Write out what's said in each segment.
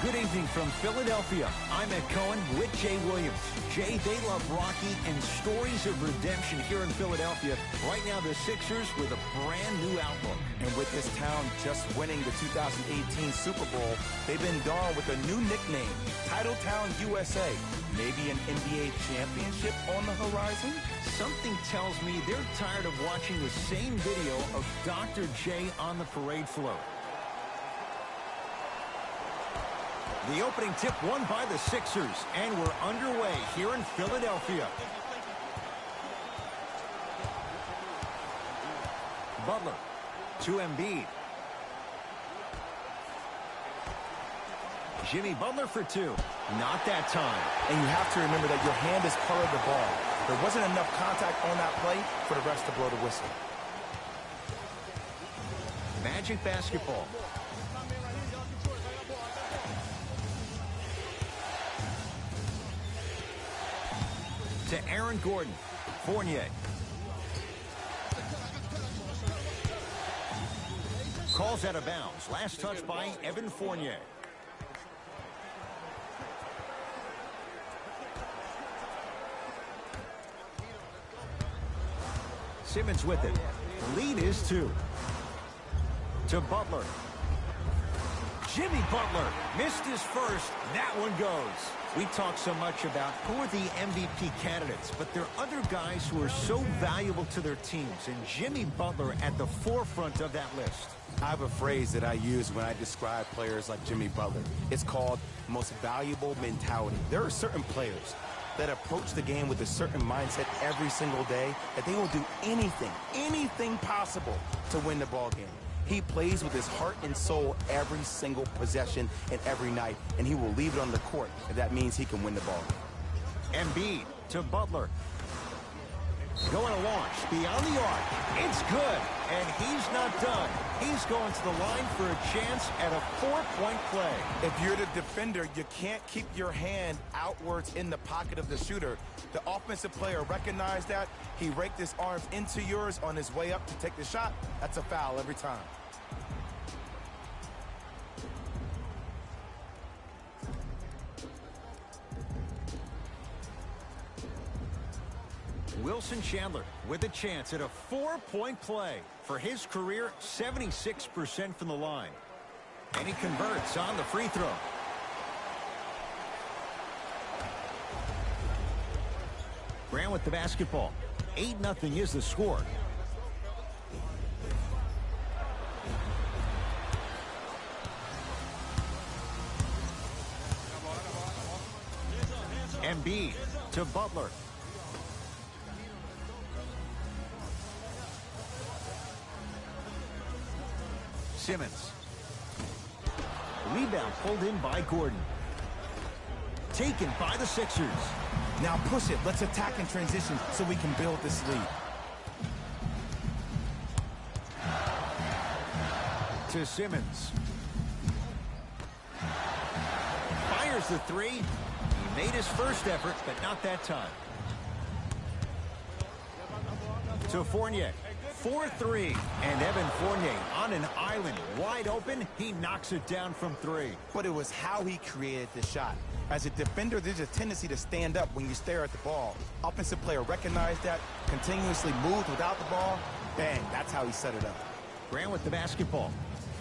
Good evening from Philadelphia. I'm Ed Cohen with Jay Williams. Jay, they love Rocky and stories of redemption here in Philadelphia. Right now, the Sixers with a brand new outlook. And with this town just winning the 2018 Super Bowl, they've been gone with a new nickname, Titletown USA. Maybe an NBA championship on the horizon? Something tells me they're tired of watching the same video of Dr. J on the parade float. The opening tip won by the Sixers, and we're underway here in Philadelphia. Butler to Embiid. Jimmy Butler for two. Not that time. And you have to remember that your hand is part of the ball. There wasn't enough contact on that play for the refs to blow the whistle. Magic basketball. To Aaron Gordon. Fournier. Calls out of bounds. Last touch by Evan Fournier. Simmons with it. The lead is 2. To Butler. Jimmy Butler missed his first. That one goes. We talk so much about who are the MVP candidates, but there are other guys who are so valuable to their teams, and Jimmy Butler at the forefront of that list. I have a phrase that I use when I describe players like Jimmy Butler. It's called most valuable mentality. There are certain players that approach the game with a certain mindset every single day that they will do anything possible to win the ball game. He plays with his heart and soul every single possession and every night, and he will leave it on the court if that means he can win the ball game. Embiid to Butler. Going to launch beyond the arc. It's good, and he's not done. He's going to the line for a chance at a 4-point play. If you're the defender, you can't keep your hand outwards in the pocket of the shooter. The offensive player recognized that. He raked his arms into yours on his way up to take the shot. That's a foul every time. Wilson Chandler with a chance at a 4-point play. For his career, 76% from the line. And he converts on the free throw. Grant with the basketball. 8-0 is the score. Embiid to Butler. Simmons. Rebound pulled in by Gordon. Taken by the Sixers. Now push it. Let's attack in transition so we can build this lead. To Simmons. Fires the three. He made his first effort, but not that time. To Fournier. 4-3. And Evan Fournier on an island. Wide open. He knocks it down from 3. But it was how he created the shot. As a defender, there's a tendency to stand up when you stare at the ball. Offensive player recognized that, continuously moved without the ball. Bang, that's how he set it up. Grant with the basketball.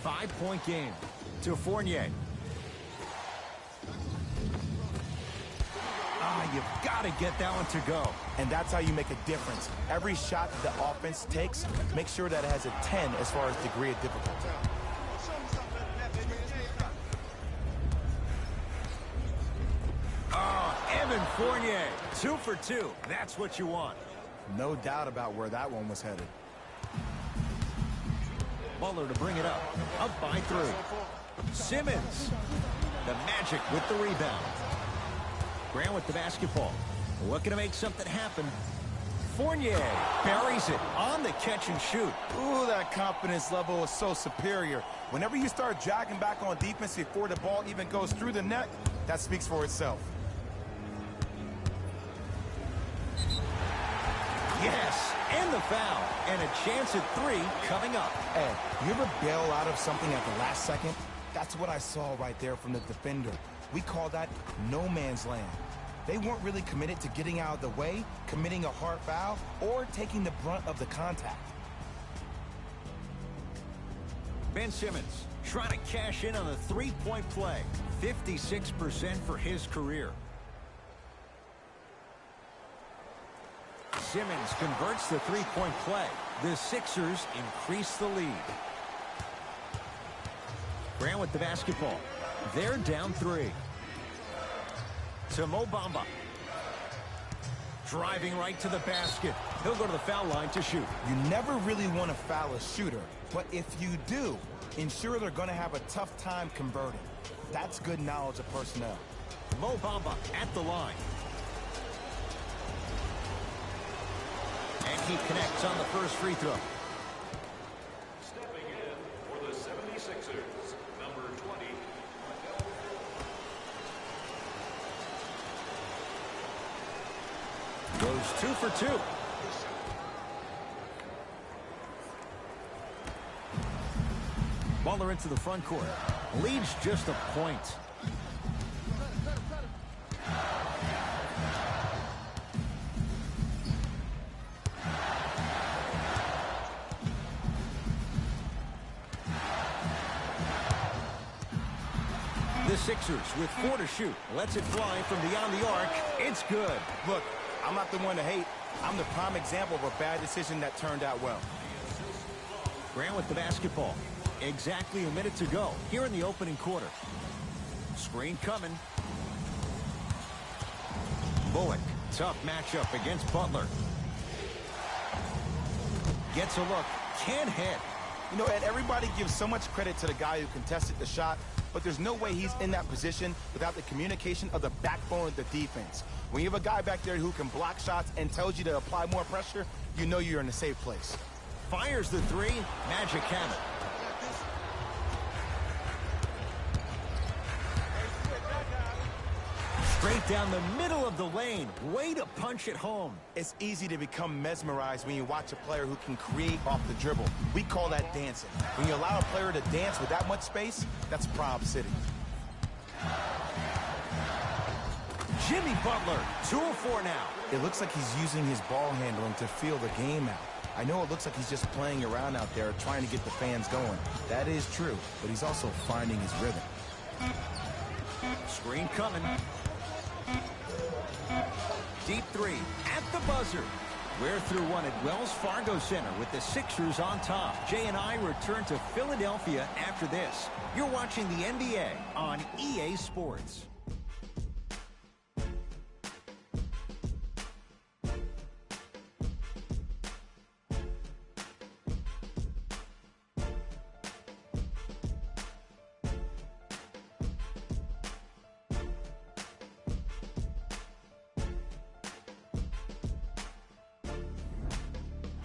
5-point game. To Fournier. You've got to get that one to go. And that's how you make a difference. Every shot that the offense takes, make sure that it has a 10 as far as degree of difficulty. Evan Fournier, 2 for 2. That's what you want. No doubt about where that one was headed. Butler to bring it up. Up by 3. Simmons. The Magic with the rebound. Grant with the basketball. Looking to make something happen. Fournier buries it on the catch and shoot. Ooh, that confidence level is so superior. Whenever you start jogging back on defense before the ball even goes through the net, that speaks for itself. Yes, and the foul. And a chance at 3 coming up. Hey, you ever bail out of something at the last second? That's what I saw right there from the defender. We call that no man's land. They weren't really committed to getting out of the way, committing a hard foul, or taking the brunt of the contact. Ben Simmons trying to cash in on the three-point play. 56% for his career. Simmons converts the three-point play. The Sixers increase the lead. Grant with the basketball. They're down 3. To Mo Bamba. Driving right to the basket. He'll go to the foul line to shoot. You never really want to foul a shooter, but if you do, ensure they're going to have a tough time converting. That's good knowledge of personnel. Mo Bamba at the line. And he connects on the first free throw. Stepping in for the 76ers, number 20. Goes 2 for 2. Butler into the front court. Leads just a point. The Sixers with 4 to shoot. Lets it fly from beyond the arc. It's good. Look, I'm not the one to hate. I'm the prime example of a bad decision that turned out well. Grant with the basketball. Exactly a minute to go here in the opening quarter. Screen coming. Bullock, tough matchup against Butler. Gets a look, can't hit. You know, Ed, everybody gives so much credit to the guy who contested the shot, but there's no way he's in that position without the communication of the backbone of the defense. When you have a guy back there who can block shots and tells you to apply more pressure, you know you're in a safe place. Fires the 3, Magic have it. Straight down the middle of the lane. Way to punch it home. It's easy to become mesmerized when you watch a player who can create off the dribble. We call that dancing. When you allow a player to dance with that much space, that's Prob City. Jimmy Butler, 2 of 4 now. It looks like he's using his ball handling to feel the game out. I know it looks like he's just playing around out there trying to get the fans going. That is true, but he's also finding his rhythm. Screen coming. Deep 3 at the buzzer. We're through 1 at Wells Fargo Center with the Sixers on top. Jay and I return to Philadelphia after this. You're watching the NBA on EA Sports.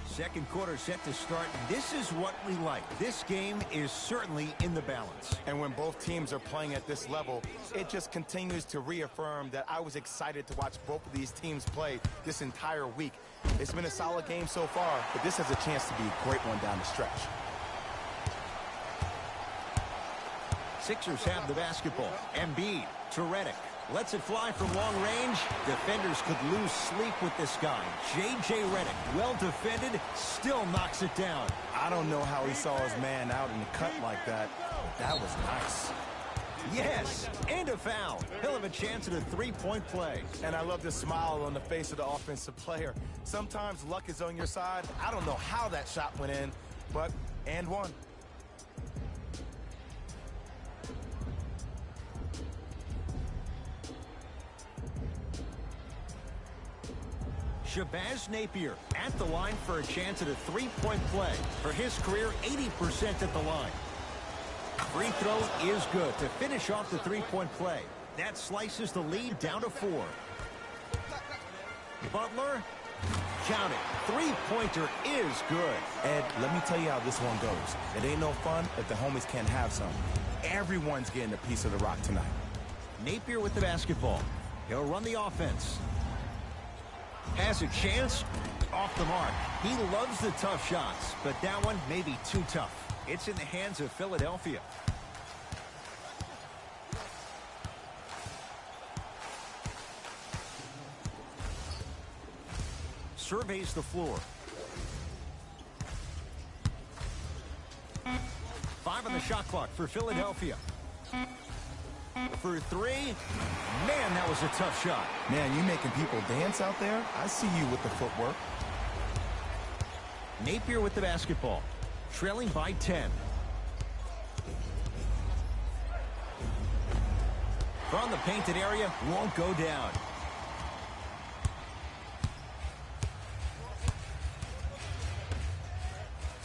Second quarter set to start. This is what we like. This game is certainly in the balance. And when both teams are playing at this level, it just continues to reaffirm that I was excited to watch both of these teams play this entire week. It's been a solid game so far, but this has a chance to be a great one down the stretch. Sixers have the basketball. Embiid to Redick. Lets it fly from long range. Defenders could lose sleep with this guy. J.J. Redick, well defended, still knocks it down. I don't know how he saw his man out in the cut like that. That was nice. Yes, and a foul. He'll have a chance at a three-point play. And I love the smile on the face of the offensive player. Sometimes luck is on your side. I don't know how that shot went in, but and one. Shabazz Napier at the line for a chance at a three-point play. For his career, 80% at the line. Free throw is good to finish off the three-point play. That slices the lead down to 4. Butler, count it. Three-pointer is good. Ed, let me tell you how this one goes. It ain't no fun if the homies can't have some. Everyone's getting a piece of the rock tonight. Napier with the basketball. He'll run the offense. Has a chance, off the mark. He loves the tough shots, but that one may be too tough. It's in the hands of Philadelphia. surveys the floor. 5 on the shot clock for Philadelphia. For 3. Man, that was a tough shot. Man, you making people dance out there? I see you with the footwork. Napier with the basketball, trailing by 10. From the painted area, won't go down.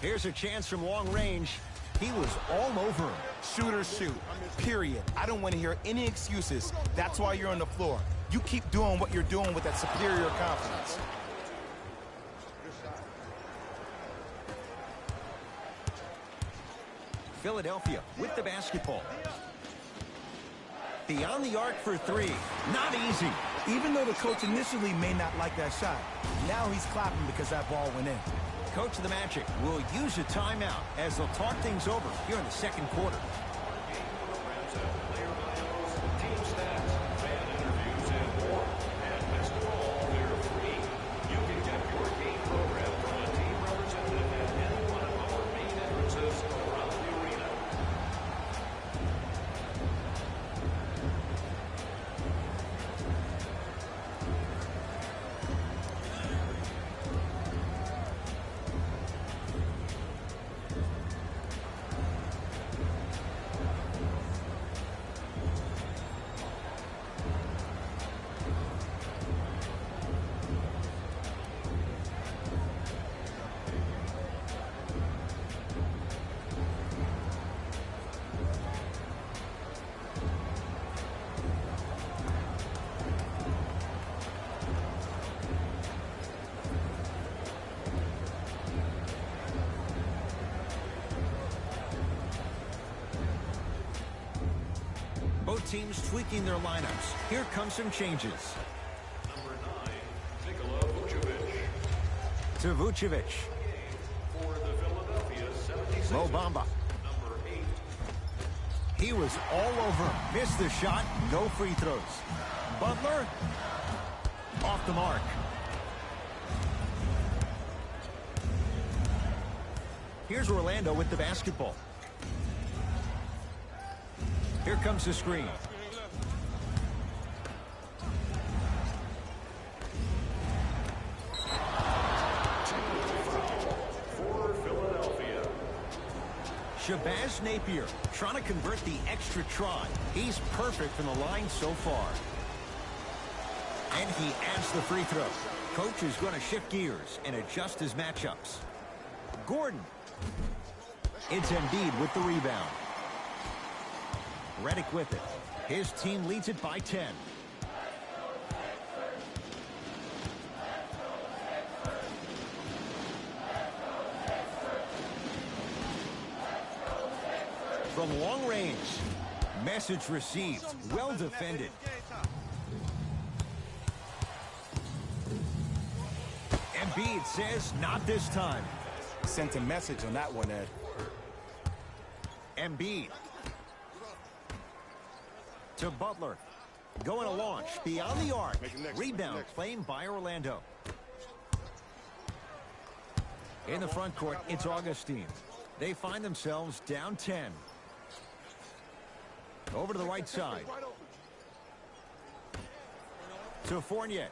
Here's a chance from long range. He was all over him. Shooters shoot, period. I don't want to hear any excuses. That's why you're on the floor. You keep doing what you're doing with that superior confidence. Philadelphia with the basketball. Beyond the arc for 3. Not easy. Even though the coach initially may not like that shot, now he's clapping because that ball went in. Coach of the Magic will use a timeout as they'll talk things over here in the second quarter. Team stats, fan interviews, and more. And best of all, they're free. You can get your game program from a team representative at any one of our main entrances around the arena. Both teams tweaking their lineups. Here come some changes. Number 9, Nikola Vucevic. To Vucevic. For the Philadelphia 76ers. Mo Bamba. Number 8. He was all over him. Missed the shot. No free throws. Butler. Off the mark. Here's Orlando with the basketball. Here comes the screen. For Philadelphia. Shabazz Napier trying to convert the extra try. He's perfect from the line so far. And he adds the free throw. Coach is going to shift gears and adjust his matchups. Gordon. It's Embiid with the rebound. Redick with it. His team leads it by 10. From long range. Message received. Well defended. Embiid says not this time. Sent a message on that one, Ed. Embiid. To Butler. Going to launch. Beyond the arc. Rebound claimed by Orlando. In the front court, it's Augustine. They find themselves down 10. Over to the right side. To Fournier.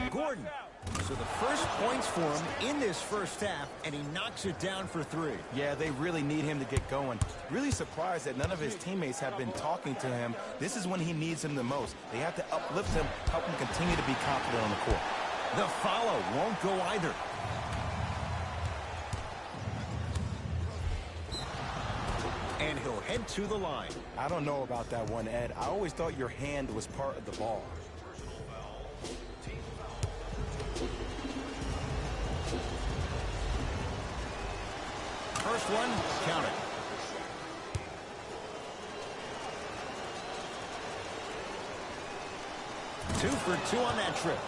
Gordon. So the first points for him in this first half, and he knocks it down for 3. Yeah, they really need him to get going. Really surprised that none of his teammates have been talking to him. This is when he needs him the most. They have to uplift him, help him continue to be confident on the court. The follow won't go either. And he'll head to the line. I don't know about that one, Ed. I always thought your hand was part of the ball. First one, count it. Two for 2 on that trip.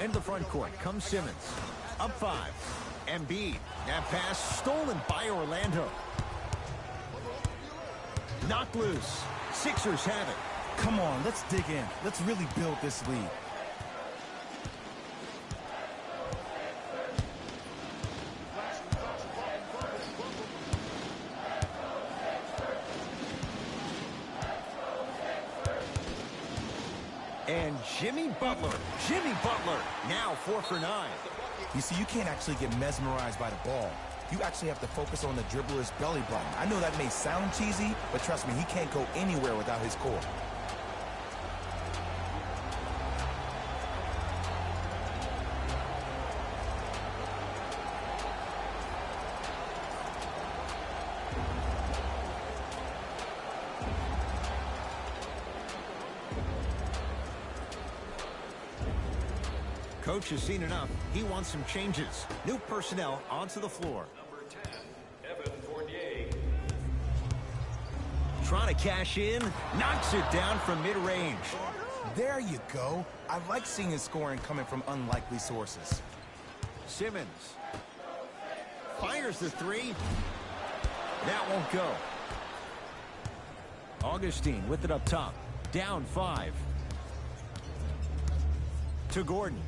Into the front court comes Simmons. Up 5. Embiid. That pass stolen by Orlando. knocked loose. Sixers have it. Come on, let's dig in. Let's really build this lead. And Jimmy Butler. Jimmy Butler now 4 for 9. You see, you can't actually get mesmerized by the ball. You actually have to focus on the dribbler's belly button. I know that may sound cheesy, but trust me, he can't go anywhere without his core. Coach has seen enough. He wants some changes. New personnel onto the floor. Number 10, Evan Fournier. Trying to cash in. Knocks it down from mid-range. There you go. I like seeing his scoring coming from unlikely sources. Simmons. Fires the three. That won't go. Augustine with it up top. Down 5. To Gordon.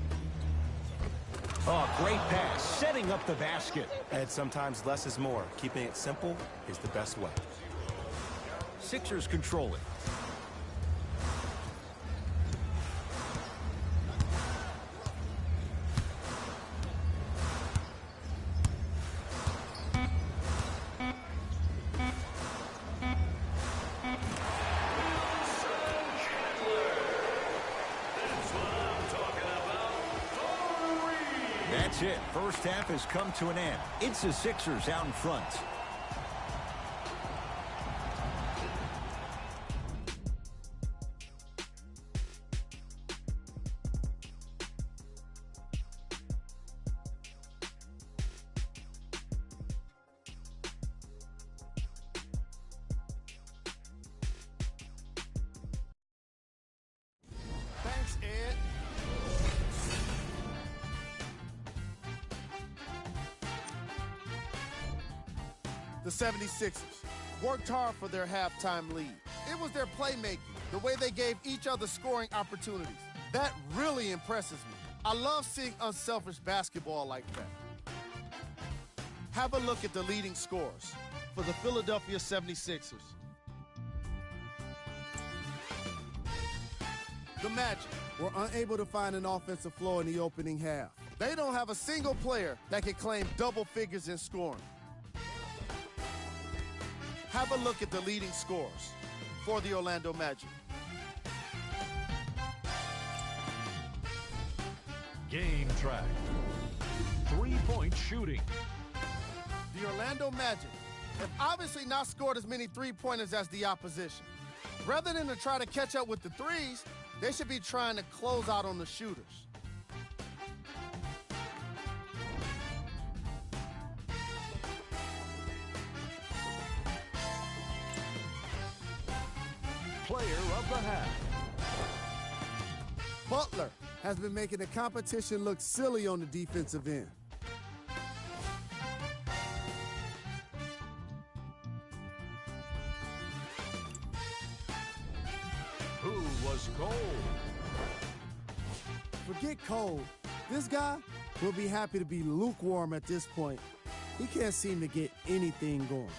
Oh, great pass. Setting up the basket. And sometimes less is more. Keeping it simple is the best way. Sixers control it. That's it. First half has come to an end. It's the Sixers out in front. Thanks, Ed. The 76ers worked hard for their halftime lead. It was their playmaking, the way they gave each other scoring opportunities. That really impresses me. I love seeing unselfish basketball like that. Have a look at the leading scorers for the Philadelphia 76ers. The Magic were unable to find an offensive flow in the opening half. They don't have a single player that can claim double figures in scoring. Have a look at the leading scorers for the Orlando Magic. Game track. 3-point shooting. The Orlando Magic have obviously not scored as many three-pointers as the opposition. Rather than to try to catch up with the threes, they should be trying to close out on the shooters. Player of the half. Butler has been making the competition look silly on the defensive end. Who was cold? Forget cold. This guy will be happy to be lukewarm at this point. He can't seem to get anything going.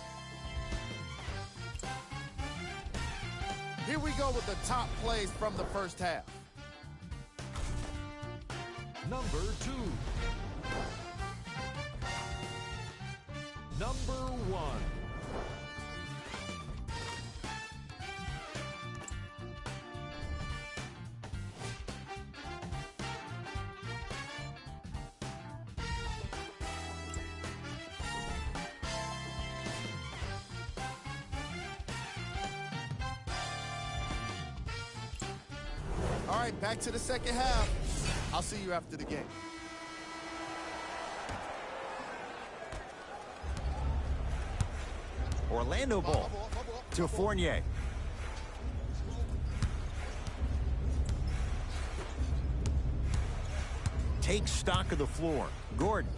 Here we go with the top plays from the first half. Number 2. Number 1. All right, back to the second half. I'll see you after the game. Orlando ball to Fournier. Takes stock of the floor. Gordon.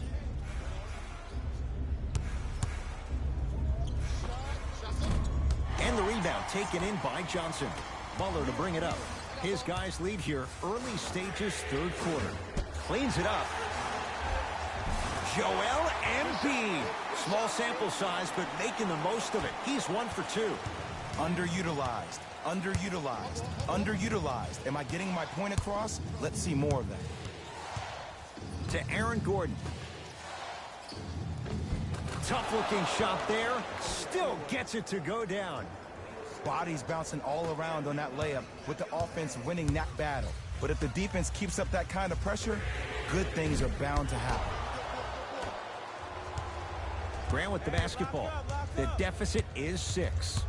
And the rebound. taken in by Johnson. Butler to bring it up. His guys lead here, early stages, third quarter. Cleans it up. Joel Embiid. Small sample size, but making the most of it. He's 1 for 2. Underutilized, underutilized, underutilized. Am I getting my point across? Let's see more of that. To Aaron Gordon. Tough-looking shot there. Still gets it to go down. Bodies bouncing all around on that layup with the offense winning that battle. But if the defense keeps up that kind of pressure, good things are bound to happen. Grant with the basketball. The deficit is 6.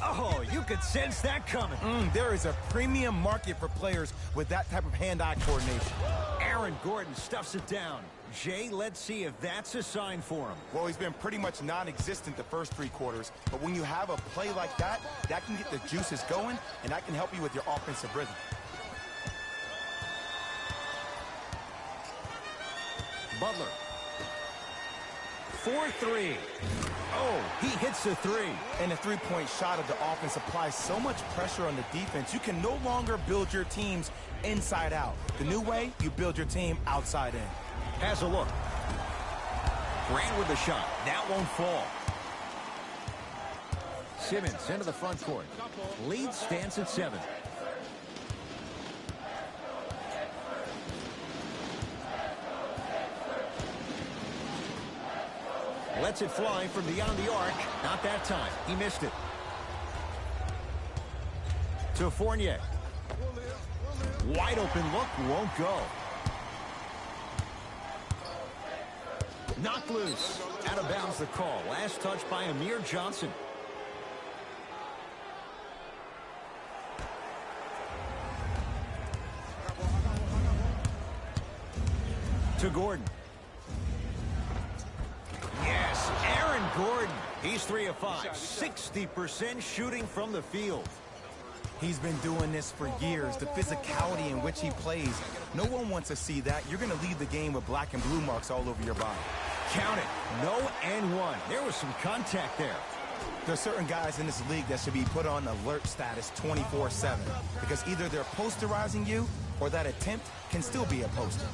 Oh, you could sense that coming. There is a premium market for players with that type of hand-eye coordination. Aaron Gordon stuffs it down. Jay, let's see if that's a sign for him. Well, he's been pretty much non-existent the first 3 quarters, but when you have a play like that, that can get the juices going, and that can help you with your offensive rhythm. Butler. 4-3. Oh, he hits the 3. And the three-point shot of the offense applies so much pressure on the defense, you can no longer build your teams inside out. The new way, you build your team outside in. Has a look. Grant with the shot. That won't fall. Simmons into the front court. Lead stands at 7. Lets it fly from beyond the arc. Not that time. He missed it. To Fournier. Wide open look. Won't go. Knocked loose. Out of bounds the call. Last touch by Amir Johnson. To Gordon. Yes, Aaron Gordon. He's 3 of 5. 60% shooting from the field. He's been doing this for years. The physicality in which he plays. No one wants to see that. You're going to leave the game with black and blue marks all over your body. Count it. No and 1. There was some contact there. There are certain guys in this league that should be put on alert status 24/7 because either they're posterizing you or that attempt can still be a poster.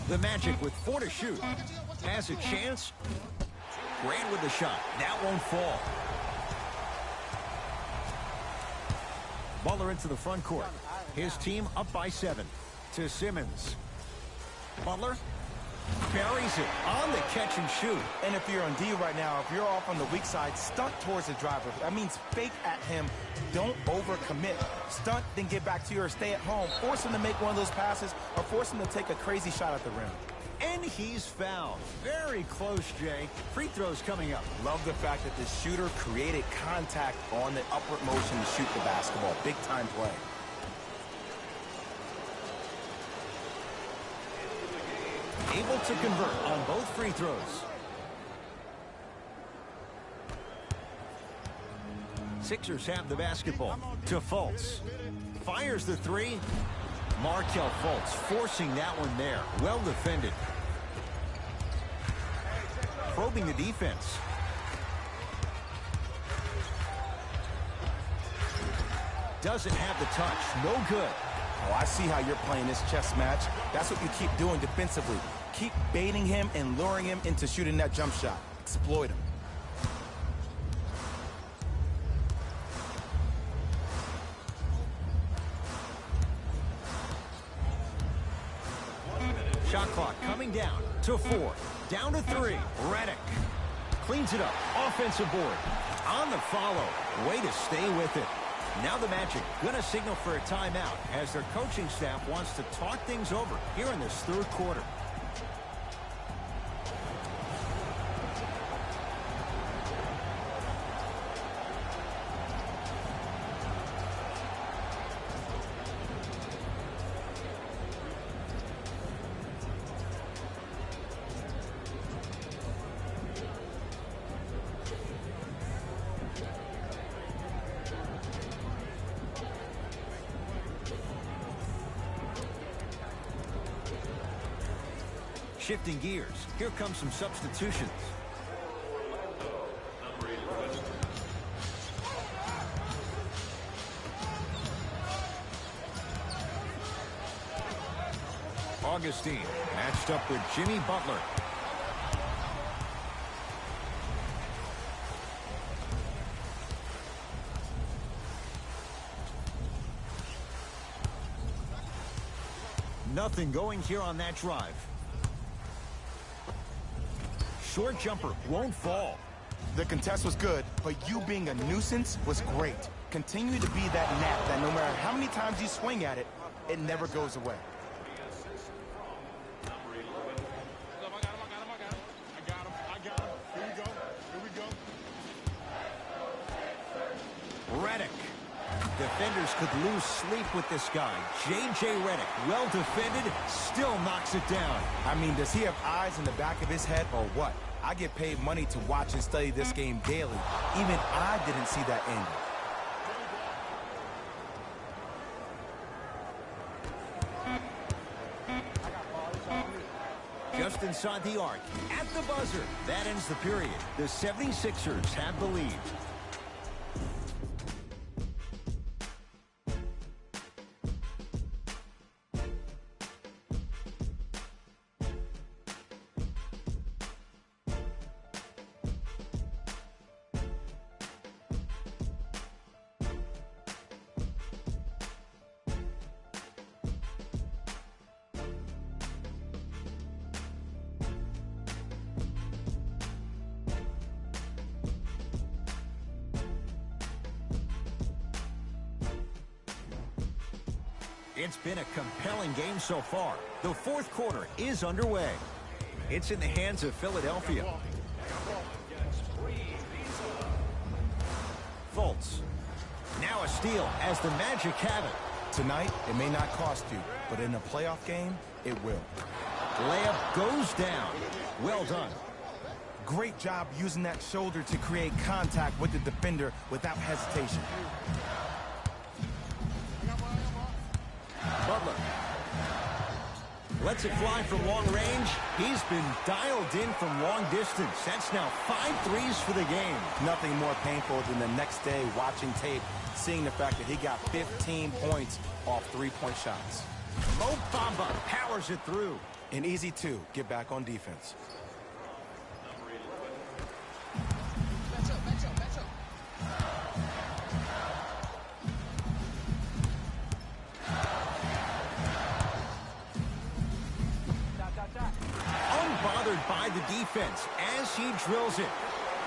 The Magic with 4 to shoot. Has a chance. Grant with the shot. That won't fall. Butler into the front court. His team up by 7. To Simmons. Butler buries it on the catch and shoot. And if you're on D right now, if you're off on the weak side, stunt towards the driver. That means fake at him. Don't overcommit. Stunt, then get back to your stay at home. Force him to make one of those passes or force him to take a crazy shot at the rim. And he's fouled. Very close, Jay. Free throws coming up. Love the fact that the shooter created contact on the upward motion to shoot the basketball. Big time play. Able to convert on both free throws. Sixers have the basketball. To Fultz. Fires the 3. Markelle Fultz forcing that one there. Well defended. Probing the defense. Doesn't have the touch. No good. Oh, I see how you're playing this chess match. That's what you keep doing defensively. Keep baiting him and luring him into shooting that jump shot. Exploit him. Shot clock coming down to 4. Down to 3. Redick cleans it up. Offensive board. On the follow. Way to stay with it. Now the Magic going to signal for a timeout as their coaching staff wants to talk things over here in this third quarter. Shifting gears, here come some substitutions. Augustine matched up with Jimmy Butler. Nothing going here on that drive. Short jumper won't fall. The contest was good, but you being a nuisance was great. Continue to be that gnat that no matter how many times you swing at it, it never goes away. Redick. Defenders could lose sleep with this guy. J.J. Redick, well defended, still knocks it down. I mean, does he have eyes in the back of his head or what? I get paid money to watch and study this game daily. Even I didn't see that angle. Just inside the arc, at the buzzer. That ends the period. The 76ers have the lead. It's been a compelling game so far. The fourth quarter is underway. It's in the hands of Philadelphia. Fultz. Now a steal as the Magic have it. Tonight, it may not cost you, but in a playoff game, it will. Layup goes down. Well done. Great job using that shoulder to create contact with the defender without hesitation. Butler lets it fly from long range. He's been dialed in from long distance. That's now 5 threes for the game. Nothing more painful than the next day watching tape, seeing the fact that he got 15 points off three-point shots. Mo Bamba powers it through. An easy two, get back on defense. Unbothered by the defense as he drills it.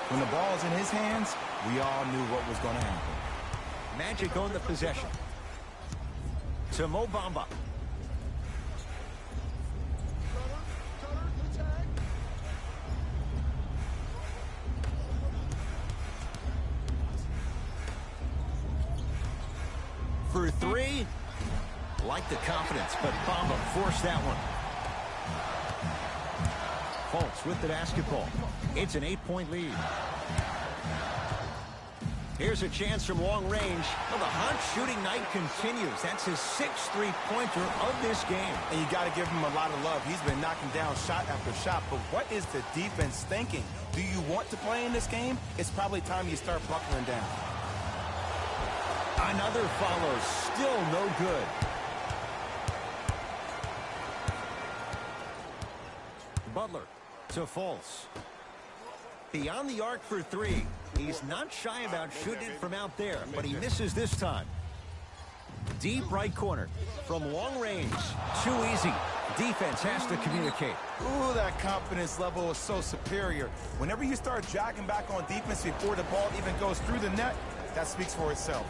When the ball's in his hands, we all knew what was going to happen. Magic on the possession. To Mo Bamba. For three. Like the confidence, but Bamba forced that one. Fultz with the basketball. It's an 8-point lead. Here's a chance from long range. Well, the hot shooting night continues. That's his 6th three-pointer of this game. And you got to give him a lot of love. He's been knocking down shot after shot. But what is the defense thinking? Do you want to play in this game? It's probably time you start buckling down. Another follows. Still no good. Butler to Fultz. Beyond the arc for three. He's not shy about shooting it from out there, but he misses this time. Deep right corner from long range. Too easy. Defense has to communicate. Ooh, that confidence level is so superior. Whenever you start jogging back on defense before the ball even goes through the net, that speaks for itself.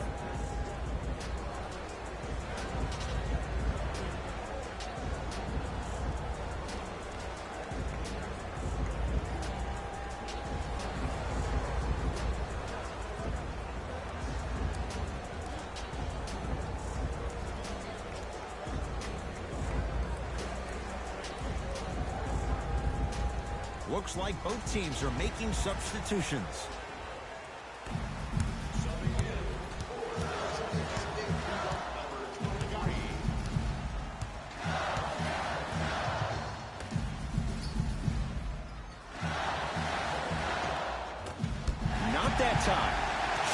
Looks like both teams are making substitutions. that time.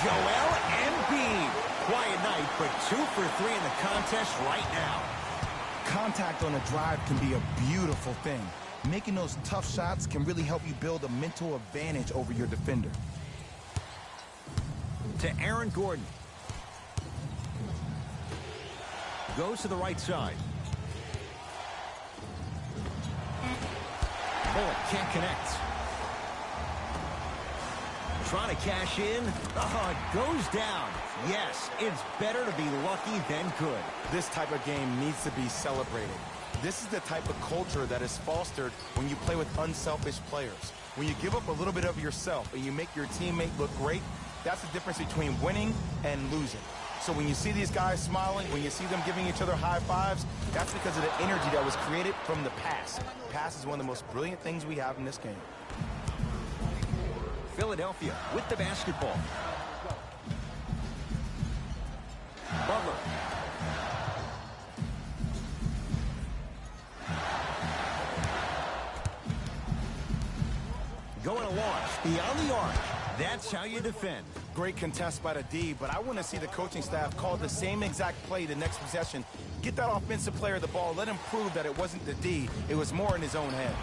Joel Embiid. Quiet night, but 2 for 3 in the contest right now. Contact on a drive can be a beautiful thing. Making those tough shots can really help you build a mental advantage over your defender. To Aaron Gordon. Goes to the right side. Bullock can't connect. Trying to cash in. Oh, it goes down. Yes, it's better to be lucky than good. This type of game needs to be celebrated. This is the type of culture that is fostered when you play with unselfish players. When you give up a little bit of yourself and you make your teammate look great, that's the difference between winning and losing. So when you see these guys smiling, when you see them giving each other high fives, that's because of the energy that was created from the pass. Pass is one of the most brilliant things we have in this game. Philadelphia with the basketball. Butler. Going to launch beyond the arc. That's how you defend. Great contest by the D, but I want to see the coaching staff call the same exact play the next possession. Get that offensive player the ball. Let him prove that it wasn't the D. It was more in his own head.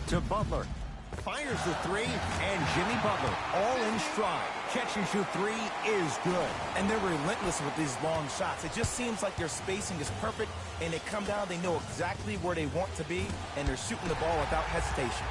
To Butler. Fires the 3, and Jimmy Butler all in stride. Catch and shoot 3 is good. And they're relentless with these long shots. It just seems like their spacing is perfect, and they come down, they know exactly where they want to be, and they're shooting the ball without hesitation.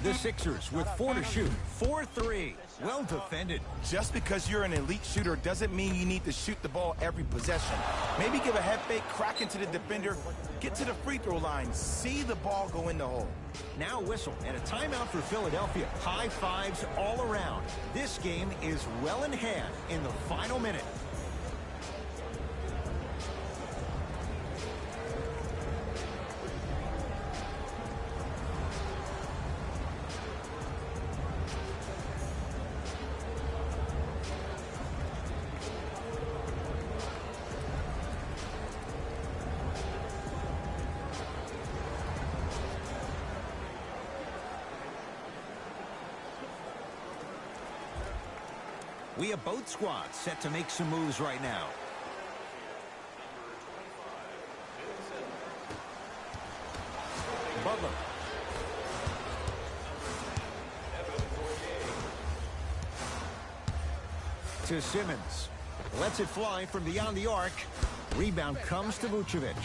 The Sixers with 4 to shoot. 4-3. Well defended. Just because you're an elite shooter doesn't mean you need to shoot the ball every possession. Maybe give a head fake, crack into the defender, get to the free throw line, see the ball go in the hole. Now whistle and a timeout for Philadelphia. High fives all around. This game is well in hand in the final minute. We have both squads set to make some moves right now. Butler. To Simmons. Lets it fly from beyond the arc. Rebound comes to Vucevic.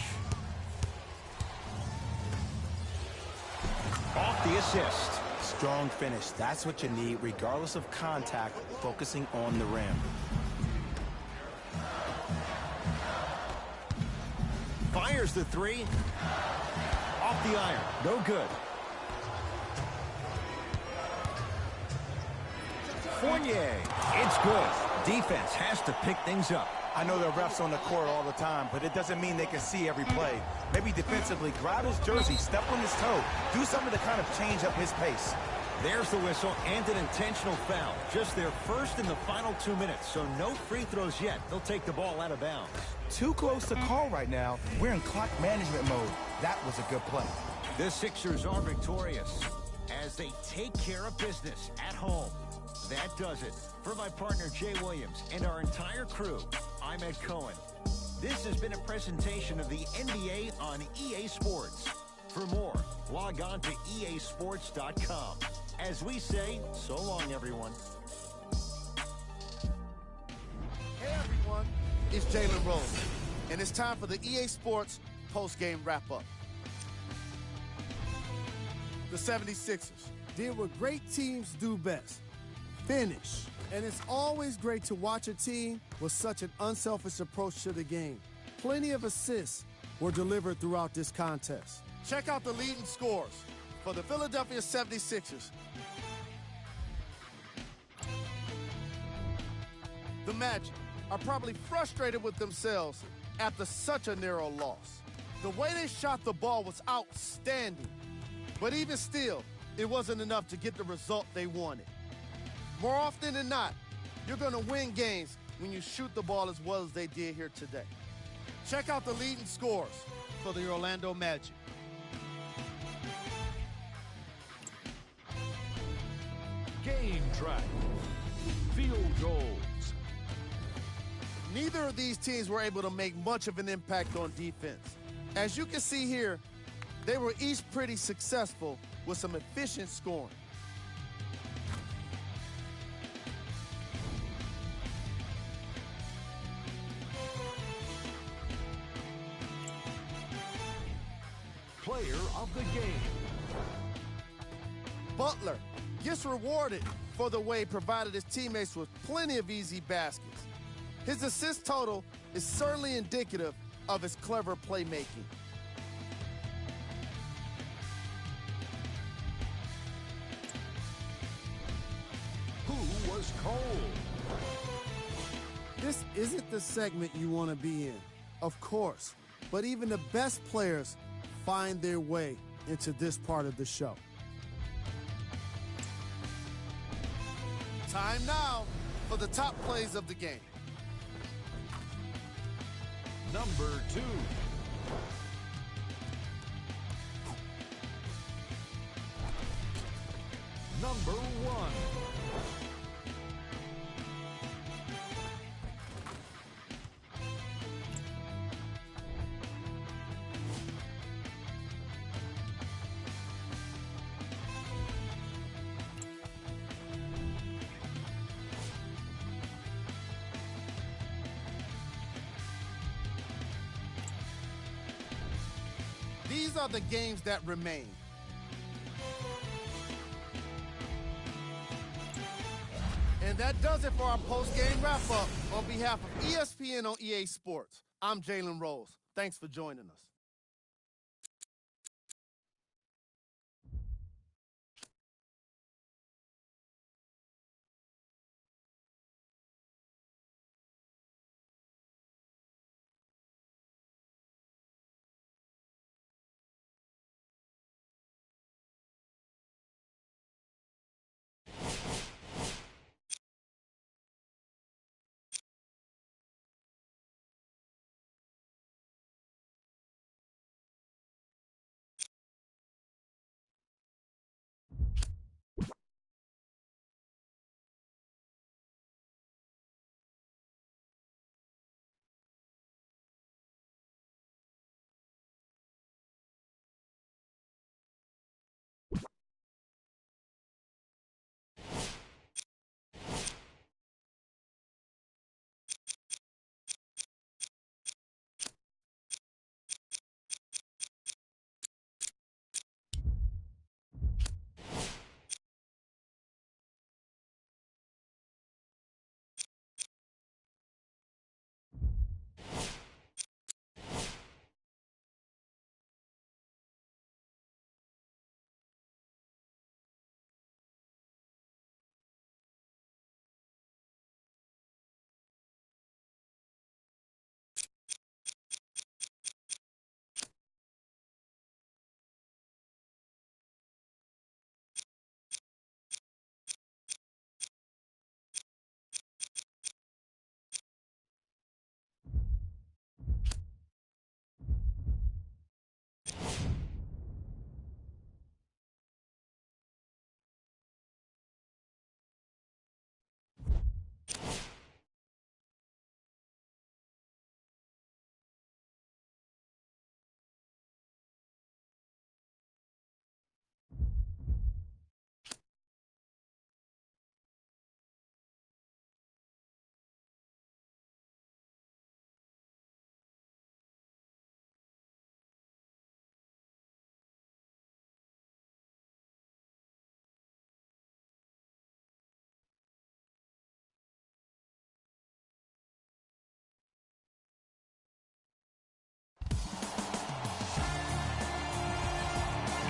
Off the assist. Strong finish. That's what you need, regardless of contact, focusing on the rim. Fires the 3. Off the iron. No good. Fournier. It's good. Defense has to pick things up. I know there are refs on the court all the time, but it doesn't mean they can see every play. Maybe defensively, grab his jersey, step on his toe, do something to kind of change up his pace. There's the whistle and an intentional foul. Just their first in the final 2 minutes, so no free throws yet. They'll take the ball out of bounds. Too close to call right now. We're in clock management mode. That was a good play. The Sixers are victorious as they take care of business at home. That does it. For my partner, Jay Williams, and our entire crew, I'm Ed Cohen. This has been a presentation of the NBA on EA Sports. For more, log on to easports.com. As we say, so long, everyone. Hey, everyone. It's Jalen Rose, and it's time for the EA Sports post-game wrap-up. The 76ers did what great teams do best. Finish. And it's always great to watch a team with such an unselfish approach to the game. Plenty of assists were delivered throughout this contest. Check out the leading scores for the Philadelphia 76ers. The Magic are probably frustrated with themselves after such a narrow loss. The way they shot the ball was outstanding. But even still, it wasn't enough to get the result they wanted. More often than not, you're going to win games when you shoot the ball as well as they did here today. Check out the leading scores for the Orlando Magic. Game track. Field goals. Neither of these teams were able to make much of an impact on defense. As you can see here, they were each pretty successful with some efficient scoring. Player of the game. Butler gets rewarded for the way he provided his teammates with plenty of easy baskets. His assist total is certainly indicative of his clever playmaking. Who was cold? This isn't the segment you want to be in, of course, but even the best players find their way into this part of the show. Time now for the top plays of the game. Number 2. Number 1. These are the games that remain. And that does it for our post-game wrap-up. On behalf of ESPN on EA Sports, I'm Jalen Rose. Thanks for joining us.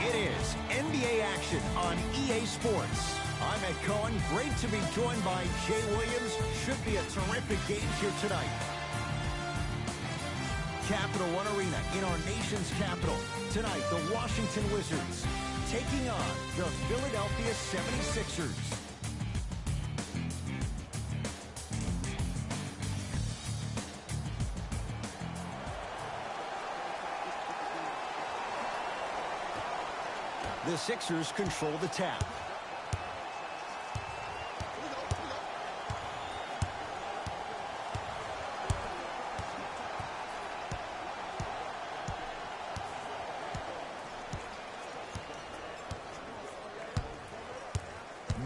It is NBA action on EA Sports. I'm Ed Cohen. Great to be joined by Jay Williams. Should be a terrific game here tonight. Capital One Arena in our nation's capital. Tonight, the Washington Wizards taking on the Philadelphia 76ers. The Sixers control the tap.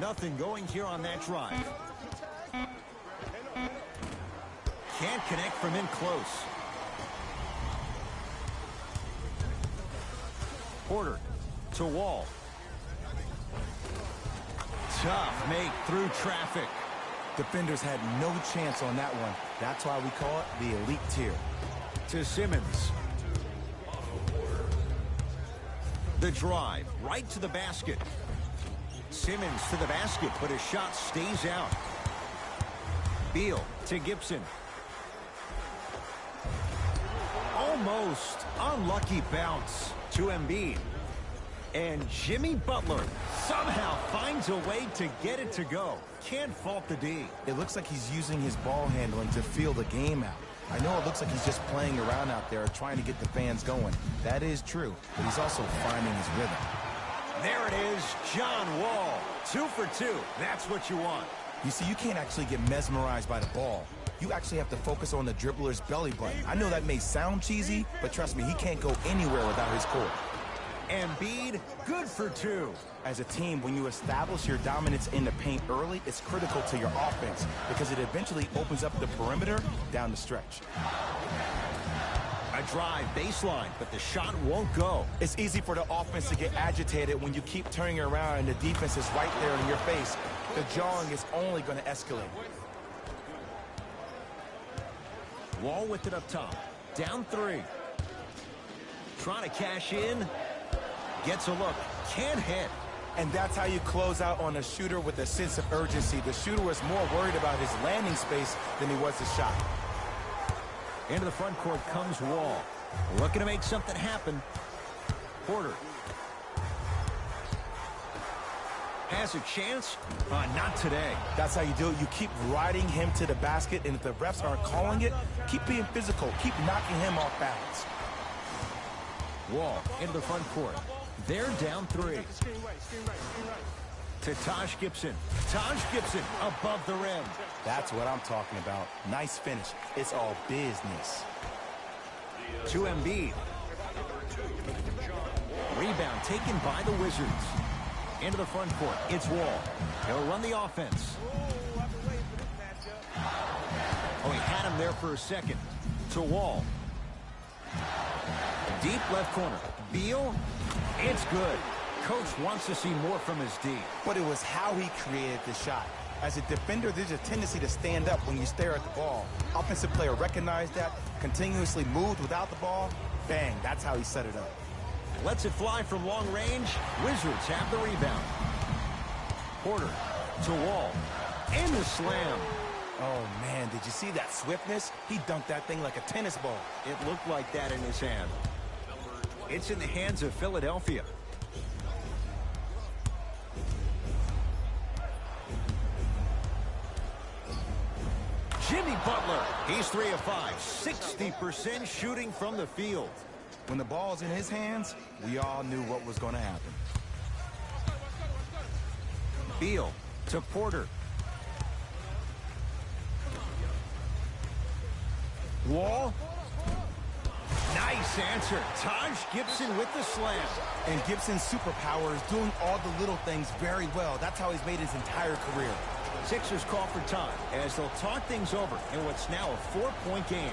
Nothing going here on that drive. Can't connect from in close. Porter to Wall. Tough make through traffic. Defenders had no chance on that one. That's why we call it the elite tier. To Simmons. The drive right to the basket. Simmons to the basket, but his shot stays out. Beal to Gibson. Almost unlucky bounce to Embiid. And Jimmy Butler somehow finds a way to get it to go. Can't fault the D. It looks like he's using his ball handling to feel the game out. I know it looks like he's just playing around out there trying to get the fans going. That is true, but he's also finding his rhythm. There it is, John Wall. 2 for 2. That's what you want. You see, you can't actually get mesmerized by the ball. You actually have to focus on the dribbler's belly button. I know that may sound cheesy, but trust me, he can't go anywhere without his core. Embiid, good for 2. As a team, when you establish your dominance in the paint early, it's critical to your offense because it eventually opens up the perimeter down the stretch. A drive baseline, but the shot won't go. It's easy for the offense to get agitated when you keep turning around and the defense is right there in your face. The jawing is only going to escalate. Wall with it up top. Down 3. Trying to cash in. Gets a look. Can't hit. And that's how you close out on a shooter with a sense of urgency. The shooter was more worried about his landing space than he was his shot. Into the front court comes Wall. Looking to make something happen. Porter. Has a chance? Not today. That's how you do it. You keep riding him to the basket, and if the refs aren't calling it, keep being physical. Keep knocking him off balance. Wall into the front court. They're down 3. To Taj Gibson. Taj Gibson above the rim. That's what I'm talking about. Nice finish. It's all business. To Embiid. Rebound taken by the Wizards. Into the front court. It's Wall. He'll run the offense. Oh, he had him there for a second. To Wall. Deep left corner. Beal. It's good. Coach wants to see more from his D. But it was how he created the shot. As a defender, there's a tendency to stand up when you stare at the ball. Offensive player recognized that, continuously moved without the ball. Bang, that's how he set it up. Lets it fly from long range. Wizards have the rebound. Porter to Wall. And the slam. Oh, man, did you see that swiftness? He dunked that thing like a tennis ball. It looked like that in his hand. It's in the hands of Philadelphia. Jimmy Butler. He's 3 of 5. 60% shooting from the field. When the ball's in his hands, we all knew what was going to happen. Beal to Porter. Wall. Nice answer. Taj Gibson with the slam. And Gibson's superpower is doing all the little things very well. That's how he's made his entire career. Sixers call for time as they'll talk things over in what's now a 4-point game.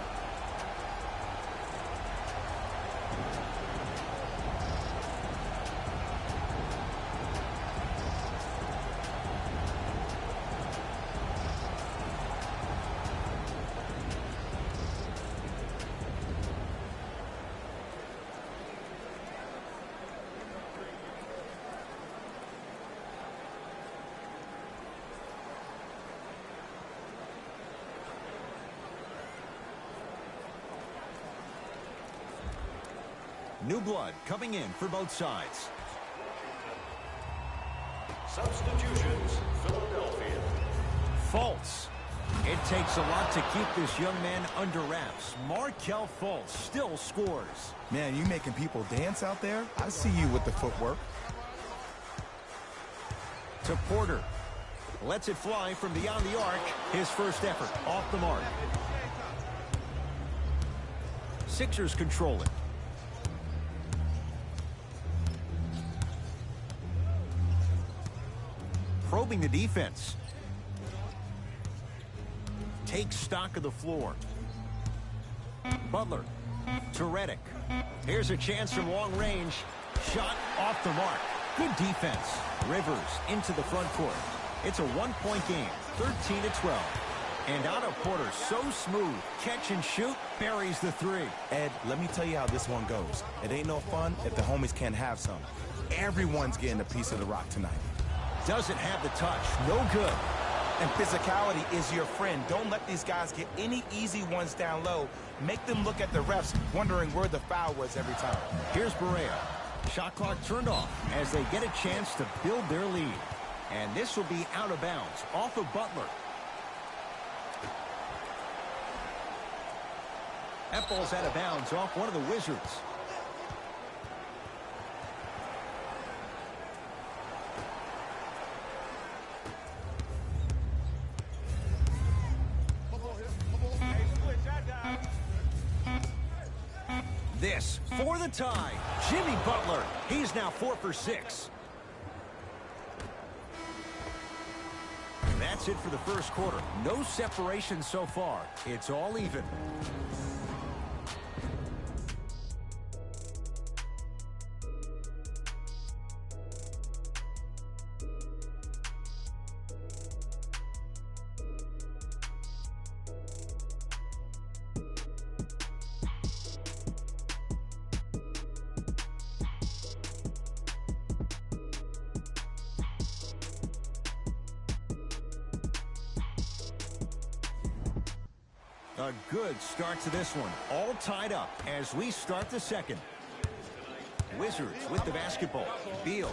New blood coming in for both sides. Substitutions, Philadelphia. Fultz. It takes a lot to keep this young man under wraps. Markelle Fultz still scores. Man, you making people dance out there? I see you with the footwork. To Porter. Lets it fly from beyond the arc. His first effort off the mark. Sixers control it. Probing the defense. Takes stock of the floor. Butler to Redick. Here's a chance from long range. Shot off the mark. Good defense. Rivers into the front court. It's a one-point game, 13-12. And Otto Porter, so smooth. Catch and shoot, buries the three. Ed, let me tell you how this one goes. It ain't no fun if the homies can't have some. Everyone's getting a piece of the rock tonight. Doesn't have the touch. No good. And physicality is your friend. Don't let these guys get any easy ones down low. Make them look at the refs, wondering where the foul was every time. Here's Barea. Shot clock turned off as they get a chance to build their lead. And this will be out of bounds, off of Butler. That ball's out of bounds off one of the Wizards. This for the tie. Jimmy Butler. He's now 4 for 6. That's it for the first quarter. No separation so far. It's all even. A good start to this one. All tied up as we start the second. Wizards with the basketball. Beal.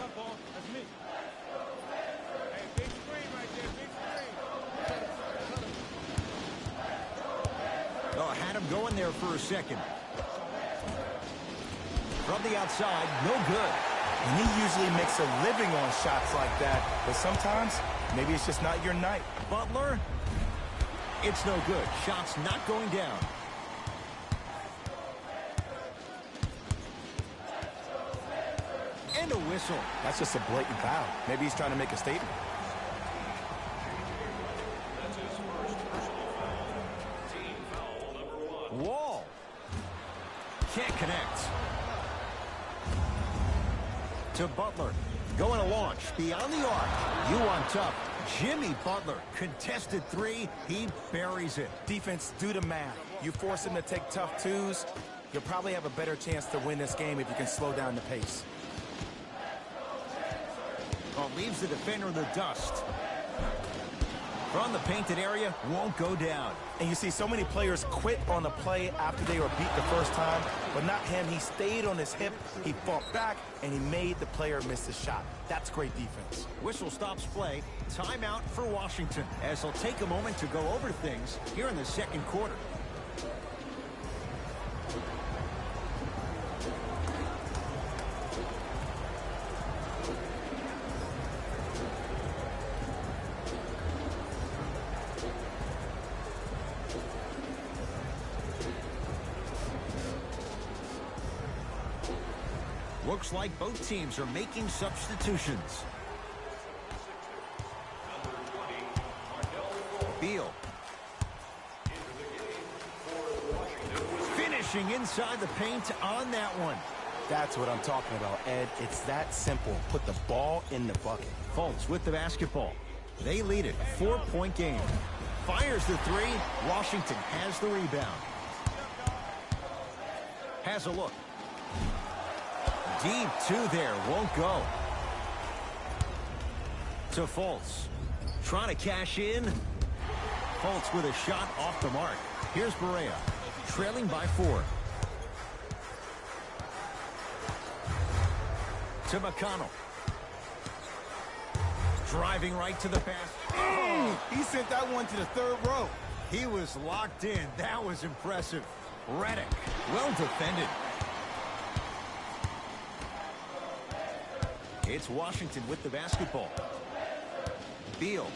Oh, had him going there for a second. From the outside, no good. And he usually makes a living on shots like that, but sometimes maybe it's just not your night. Butler. It's no good. Shot's not going down. And a whistle. That's just a blatant foul. Maybe he's trying to make a statement. That's his first personal foul. Team foul number 1. Wall. Can't connect. To Butler. Going to launch. Beyond the arc. You on top. Jimmy Butler. Contested three. He buries it. Defense, do the math. You force him to take tough twos, you'll probably have a better chance to win this game if you can slow down the pace. Oh, leaves the defender in the dust. From the painted area, won't go down. And you see so many players quit on the play after they were beat the first time, but not him. He stayed on his hip, he fought back, and he made the player miss the shot. That's great defense. Whistle stops play. Timeout for Washington as they'll take a moment to go over things here in the second quarter. Looks like both teams are making substitutions. Beal. Finishing inside the paint on that one. That's what I'm talking about, Ed. It's that simple. Put the ball in the bucket. Fultz with the basketball. They lead it. 4-point game. Fires the three. Washington has the rebound. Has a look. Deep two there. Won't go. To Fultz. Trying to cash in. Fultz with a shot off the mark. Here's Barea. Trailing by 4. to McConnell. Driving right to the basket. He sent that one to the third row. He was locked in. That was impressive. Redick, well defended. It's Washington with the basketball. Beal.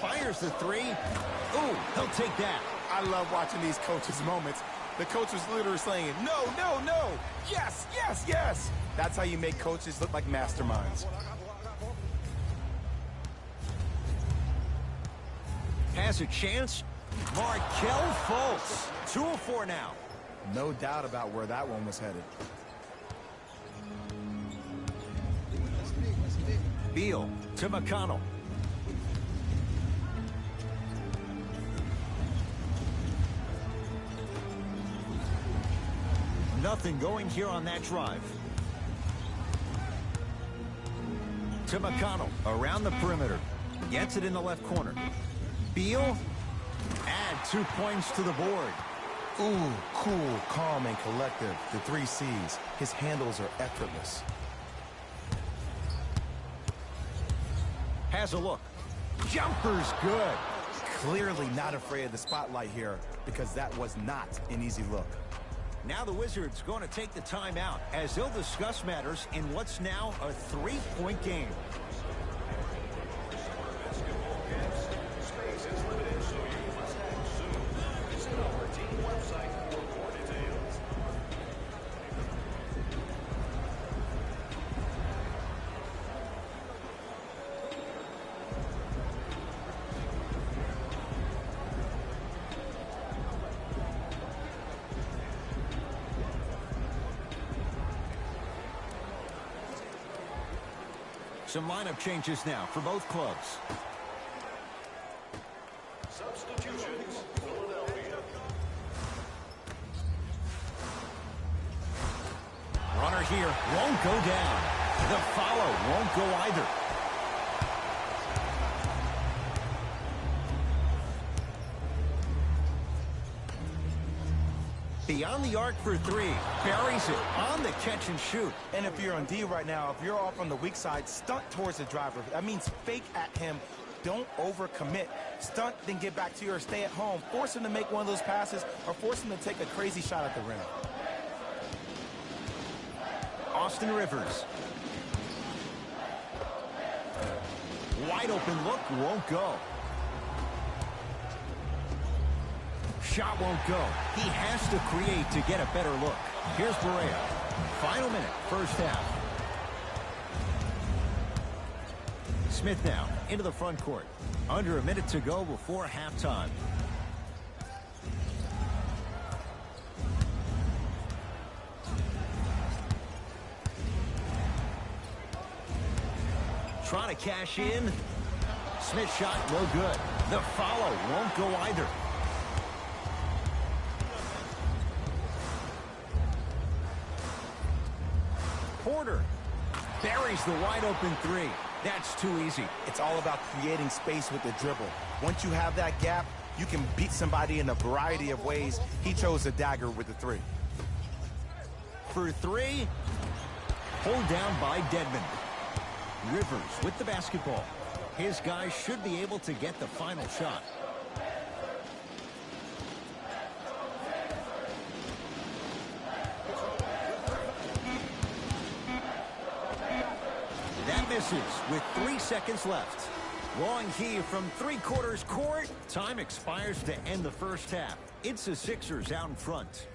Fires the three. Ooh, he'll take that. I love watching these coaches' moments. The coach was literally saying, no, no, no. Yes, yes, yes. That's how you make coaches look like masterminds. Has a chance. Markelle Fultz. 2 of 4 now. No doubt about where that one was headed. Beal to McConnell. Nothing going here on that drive. To McConnell, around the perimeter. Gets it in the left corner. Beal, add 2 points to the board. Ooh, cool, calm, and collective. The 3 C's. His handles are effortless. Has a look. Jumper's good. Clearly not afraid of the spotlight here because that was not an easy look. Now the Wizards going to take the timeout as they'll discuss matters in what's now a 3-point game. Space is limited, so you must act soon. Visit our team website for more details. Some lineup changes now for both clubs. Substitutions, Philadelphia. Runner here won't go down. The follow won't go either. Beyond the arc for 3. Buries it on the catch and shoot. And if you're on D right now, if you're off on the weak side, stunt towards the driver. That means fake at him. Don't overcommit. Stunt, then get back to you or stay at home. Force him to make one of those passes or force him to take a crazy shot at the rim. Austin Rivers. Wide open look, won't go. Shot won't go. He has to create to get a better look. Here's Barea. Final minute, first half. Smith now into the front court. Under a minute to go before halftime. Trying to cash in. Smith shot, no good. The follow won't go either. Porter buries the wide open 3. That's too easy. It's all about creating space with the dribble. Once you have that gap, you can beat somebody in a variety of ways. He chose a dagger with the 3. For 3, pulled down by Dedmon. Rivers with the basketball. His guys should be able to get the final shot. That misses with 3 seconds left. Long key from 3/4 court. Time expires to end the first half. It's the Sixers out in front.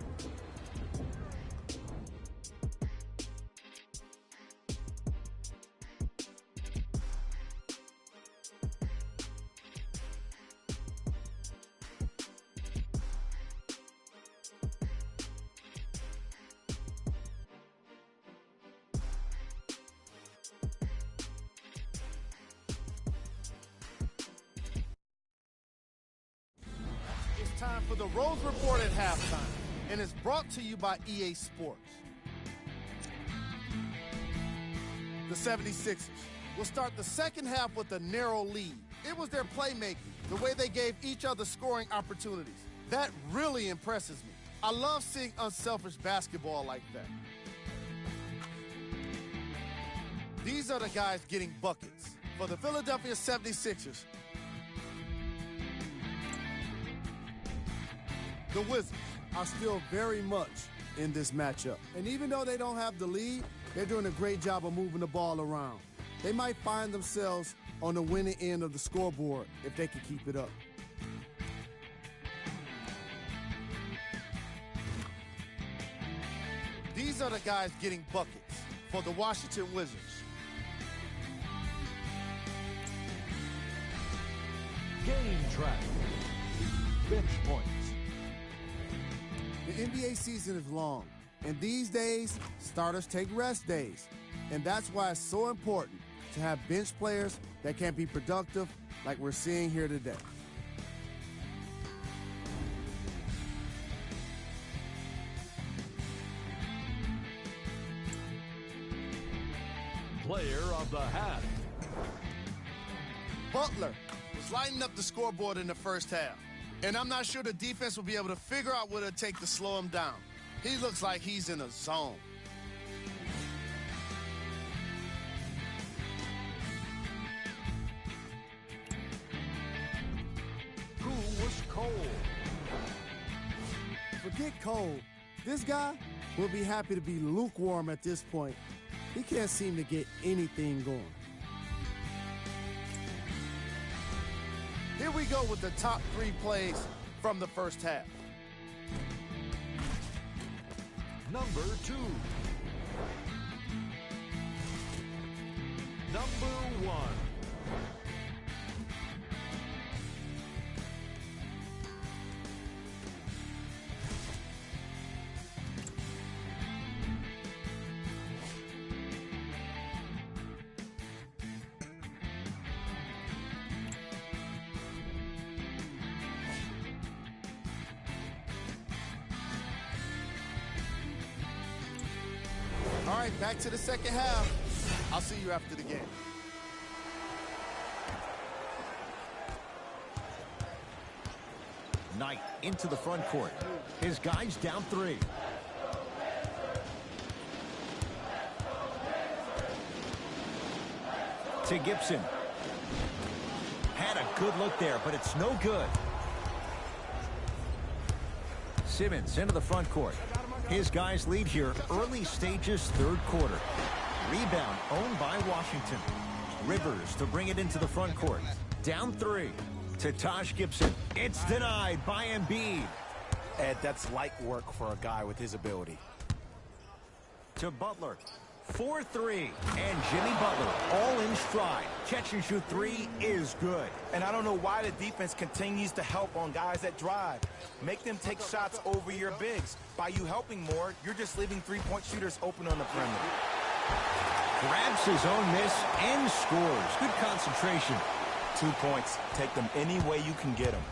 Time for the Rose Report at halftime, and it's brought to you by EA Sports. The 76ers will start the second half with a narrow lead. It was their playmaking, the way they gave each other scoring opportunities. That really impresses me. I love seeing unselfish basketball like that. These are the guys getting buckets. For the Philadelphia 76ers, the Wizards are still very much in this matchup. And even though they don't have the lead, they're doing a great job of moving the ball around. They might find themselves on the winning end of the scoreboard if they can keep it up. These are the guys getting buckets for the Washington Wizards. Game track. Bench points. The NBA season is long, and these days, starters take rest days. And that's why it's so important to have bench players that can be productive like we're seeing here today. Player of the half. Butler was lighting up the scoreboard in the first half. And I'm not sure the defense will be able to figure out what it'll take to slow him down. He looks like he's in a zone. Who was Cole? Forget Cole. This guy will be happy to be lukewarm at this point. He can't seem to get anything going. Here we go with the top 3 plays from the first half. Number 2. Number 1. All right, back to the second half. I'll see you after the game. Knight into the front court. His guys down 3. To Gibson. Had a good look there, but it's no good. Simmons into the front court. His guys lead here early stages, third quarter. Rebound owned by Washington. Rivers to bring it into the front court. Down 3 to Taj Gibson. It's denied by Embiid. Ed, that's light work for a guy with his ability. To Butler. 4-3. And Jimmy Butler all in stride. Catch and shoot 3 is good. And I don't know why the defense continues to help on guys that drive. Make them take shots over your bigs. By you helping more, you're just leaving three-point shooters open on the perimeter. Grabs his own miss and scores. Good concentration. 2 points. Take them any way you can get them.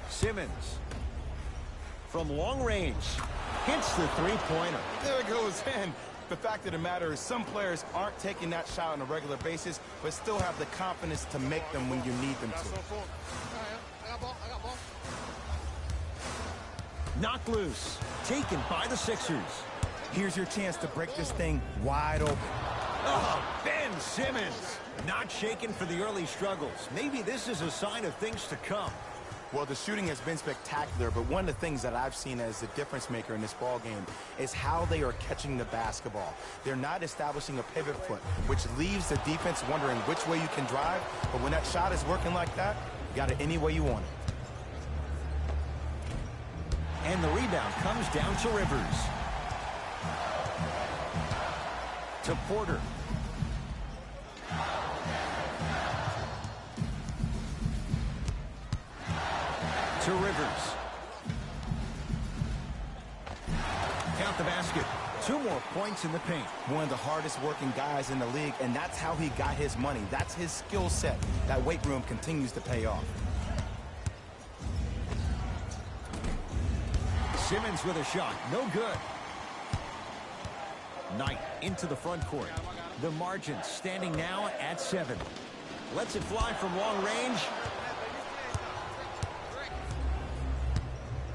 Simmons. From long range. Hits the three-pointer. There it goes in. The fact of the matter is some players aren't taking that shot on a regular basis, but still have the confidence to make them when you need them to. Knocked loose. Taken by the Sixers. Here's your chance to break this thing wide open. Oh, Ben Simmons. Not shaken for the early struggles. Maybe this is a sign of things to come. Well, the shooting has been spectacular, but one of the things that I've seen as the difference maker in this ball game is how they are catching the basketball. They're not establishing a pivot foot, which leaves the defense wondering which way you can drive, but when that shot is working like that, you got it any way you want it. And the rebound comes down to Rivers. To Porter. To Rivers. Count the basket. 2 more points in the paint. One of the hardest working guys in the league, and that's how he got his money. That's his skill set. That weight room continues to pay off. Simmons with a shot. No good. Knight into the front court. The margin standing now at 7. Lets it fly from long range.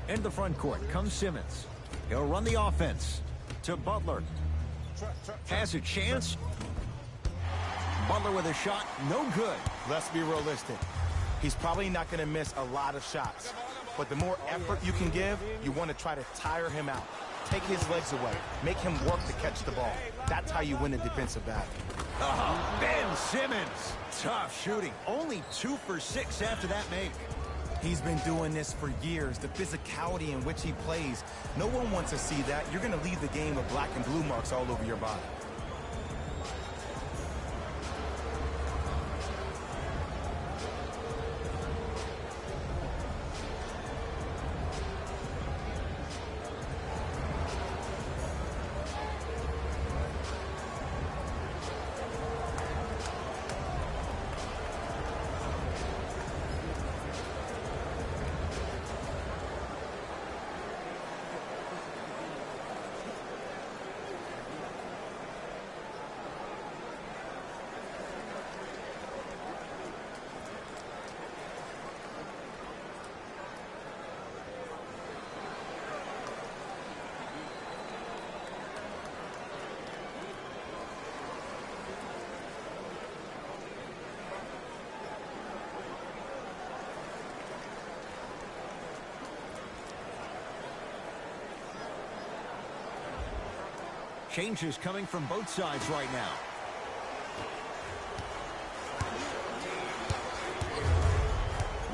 Into the front court comes Simmons. He'll run the offense. To Butler. Has a chance. Butler with a shot, no good. Let's be realistic. He's probably not going to miss a lot of shots. But the more effort you can give, you want to try to tire him out. Take his legs away. Make him work to catch the ball. That's how you win a defensive battle. Oh, Ben Simmons. Tough shooting. Only 2 for 6 after that make. He's been doing this for years. The physicality in which he plays. No one wants to see that. You're going to leave the game with black and blue marks all over your body. Changes coming from both sides right now.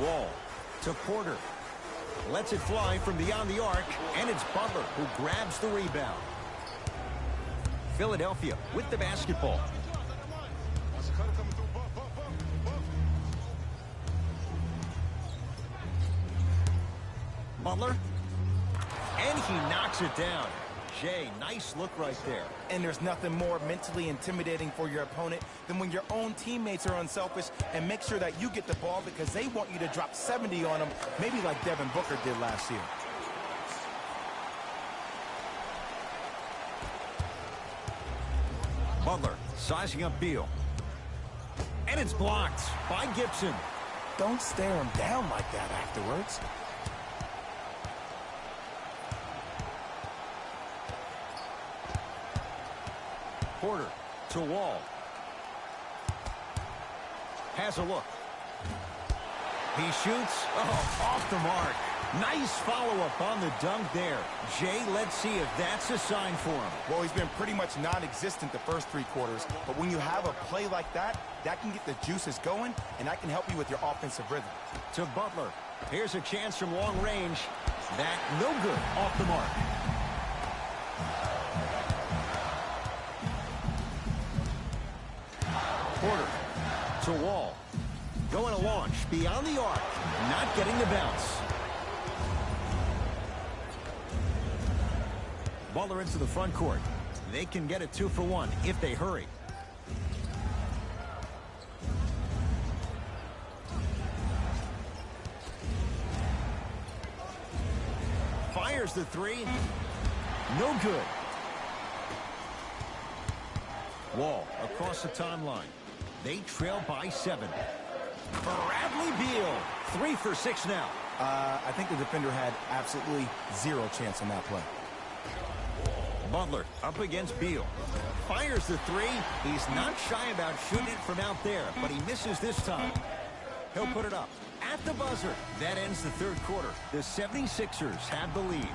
Wall to Porter. Lets it fly from beyond the arc, and it's Butler who grabs the rebound. Philadelphia with the basketball. Butler. And he knocks it down. Jay, nice look right there. And there's nothing more mentally intimidating for your opponent than when your own teammates are unselfish and make sure that you get the ball because they want you to drop 70 on them, maybe like Devin Booker did last year. Butler sizing up Beal. And it's blocked by Gibson. Don't stare him down like that afterwards. Porter to Wall. Has a look. He shoots. Oh, off the mark. Nice follow-up on the dunk there. Jay, let's see if that's a sign for him. Well, he's been pretty much non-existent the first 3 quarters, but when you have a play like that, that can get the juices going, and that can help you with your offensive rhythm. To Butler. Here's a chance from long range. That no good off the mark. Porter to Wall. Going to launch beyond the arc. Not getting the bounce. Butler into the front court. They can get a 2 for 1 if they hurry. Fires the 3. No good. Wall across the timeline. They trail by 7. Bradley Beal. 3 for 6 now. I think the defender had absolutely 0 chance on that play. Butler up against Beal. Fires the 3. He's not shy about shooting it from out there, but he misses this time. He'll put it up at the buzzer. That ends the 3rd quarter. The 76ers have the lead.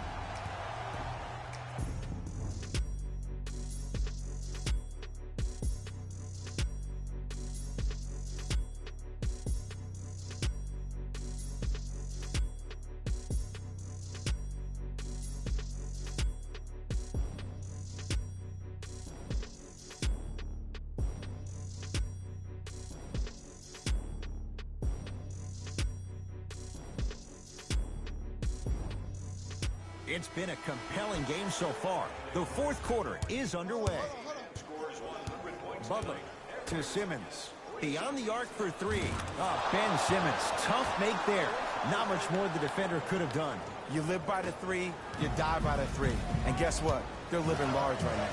It's been a compelling game so far. The 4th quarter is underway. Butler to Simmons. Beyond the arc for 3. Oh, Ben Simmons, tough make there. Not much more the defender could have done. You live by the 3, you die by the 3. And guess what? They're living large right now.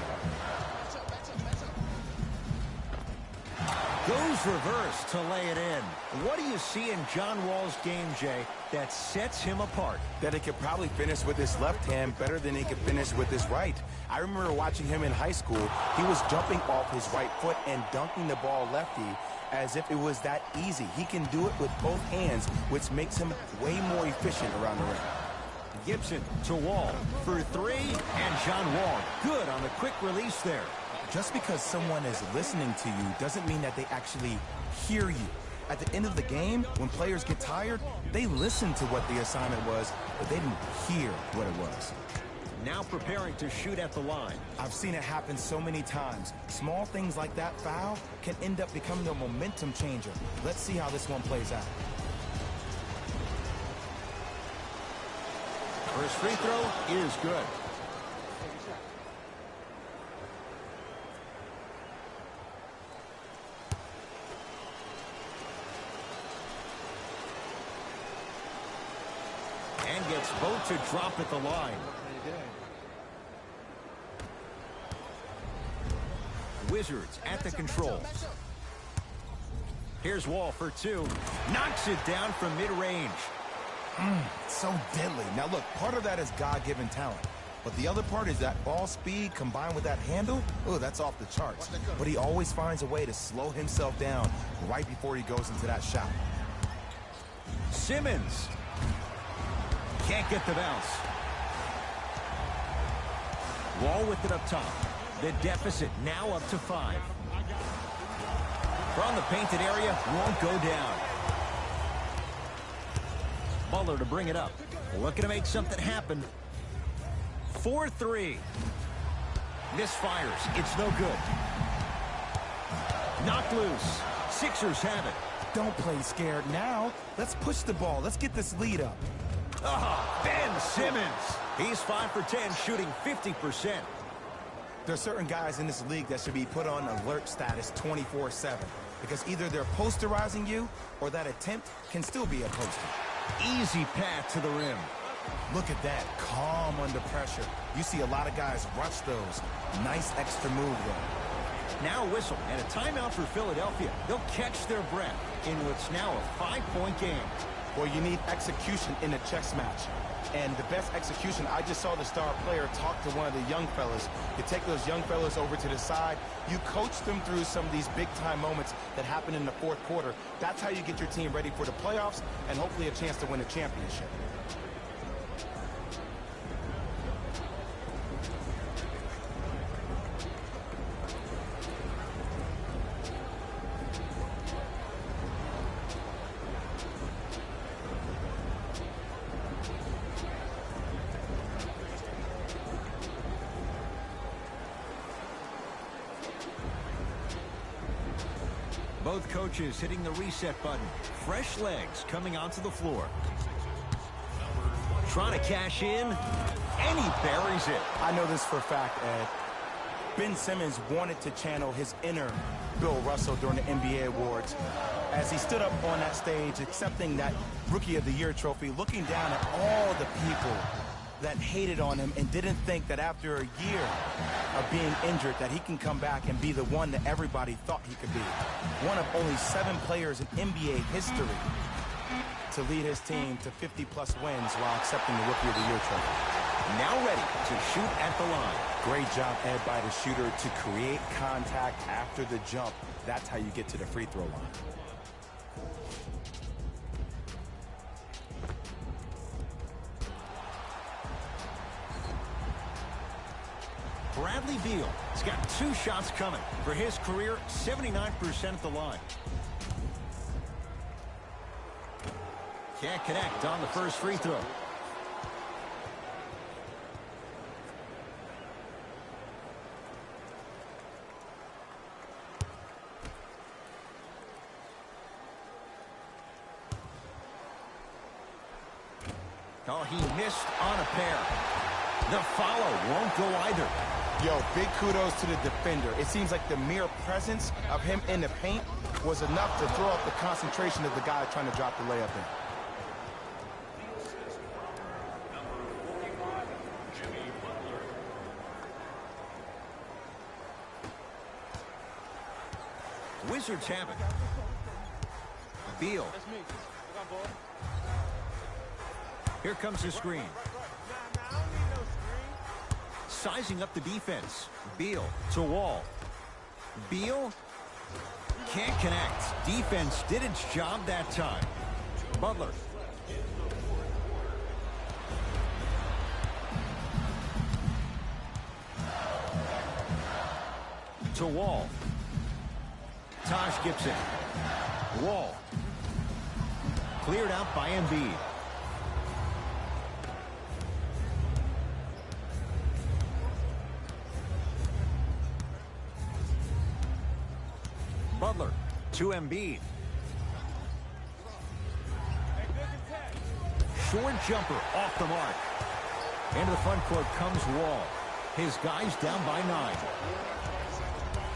Goes reverse to lay it in. What do you see in John Wall's game, Jay, that sets him apart? That he could probably finish with his left hand better than he could finish with his right. I remember watching him in high school. He was jumping off his right foot and dunking the ball lefty as if it was that easy. He can do it with both hands, which makes him way more efficient around the rim. Gibson to Wall for three, and John Wall good on the quick release there. Just because someone is listening to you doesn't mean that they actually hear you. At the end of the game, when players get tired, they listen to what the assignment was, but they didn't hear what it was. Now preparing to shoot at the line. I've seen it happen so many times. Small things like that foul can end up becoming a momentum changer. Let's see how this one plays out. First free throw is good. And gets both to drop at the line. Wizards at the controls. Here's Wall for two. Knocks it down from mid-range. So deadly. Now look, part of that is God-given talent. But the other part is that ball speed combined with that handle. Oh, that's off the charts. But he always finds a way to slow himself down right before he goes into that shot. Simmons. Can't get the bounce. Wall with it up top. The deficit now up to 5. From the painted area, won't go down. Butler to bring it up. Looking to make something happen. 4-3. Misfires. It's no good. Knocked loose. Sixers have it. Don't play scared now. Let's push the ball. Let's get this lead up. Ben Simmons. He's 5 for 10, shooting 50%. There are certain guys in this league that should be put on alert status 24/7 because either they're posterizing you or that attempt can still be a poster. Easy path to the rim. Look at that, calm under pressure. You see a lot of guys rush those. Nice extra move there. Now a whistle and a timeout for Philadelphia. They'll catch their breath in what's now a 5-point game. Well, you need execution in a chess match. And the best execution, I just saw the star player talk to one of the young fellas. You take those young fellas over to the side. You coach them through some of these big-time moments that happen in the fourth quarter. That's how you get your team ready for the playoffs and hopefully a chance to win a championship. Both coaches hitting the reset button. Fresh legs coming onto the floor. Trying to cash in, and he buries it. I know this for a fact, Ed. Ben Simmons wanted to channel his inner Bill Russell during the NBA Awards as he stood up on that stage accepting that Rookie of the Year trophy, looking down at all the people that hated on him and didn't think that after a year of being injured that he can come back and be the one that everybody thought he could be. One of only 7 players in NBA history to lead his team to 50-plus wins while accepting the Rookie of the Year trophy. Now ready to shoot at the line. Great job, Ed, by the shooter to create contact after the jump. That's how you get to the free throw line. Bradley Beal has got 2 shots coming. For his career, 79% at the line. Can't connect on the first free throw. Oh, he missed on a pair. The follow won't go either. Yo, big kudos to the defender. It seems like the mere presence of him in the paint was enough to throw off the concentration of the guy trying to drop the layup in. Wizards have it. Beal. Here comes the screen. Sizing up the defense. Beal to Wall. Beal can't connect. Defense did its job that time. Butler. To Wall. Taj Gibson. Wall. Cleared out by Embiid. Butler to Embiid. Short jumper off the mark. Into the front court comes Wall. His guys down by 9.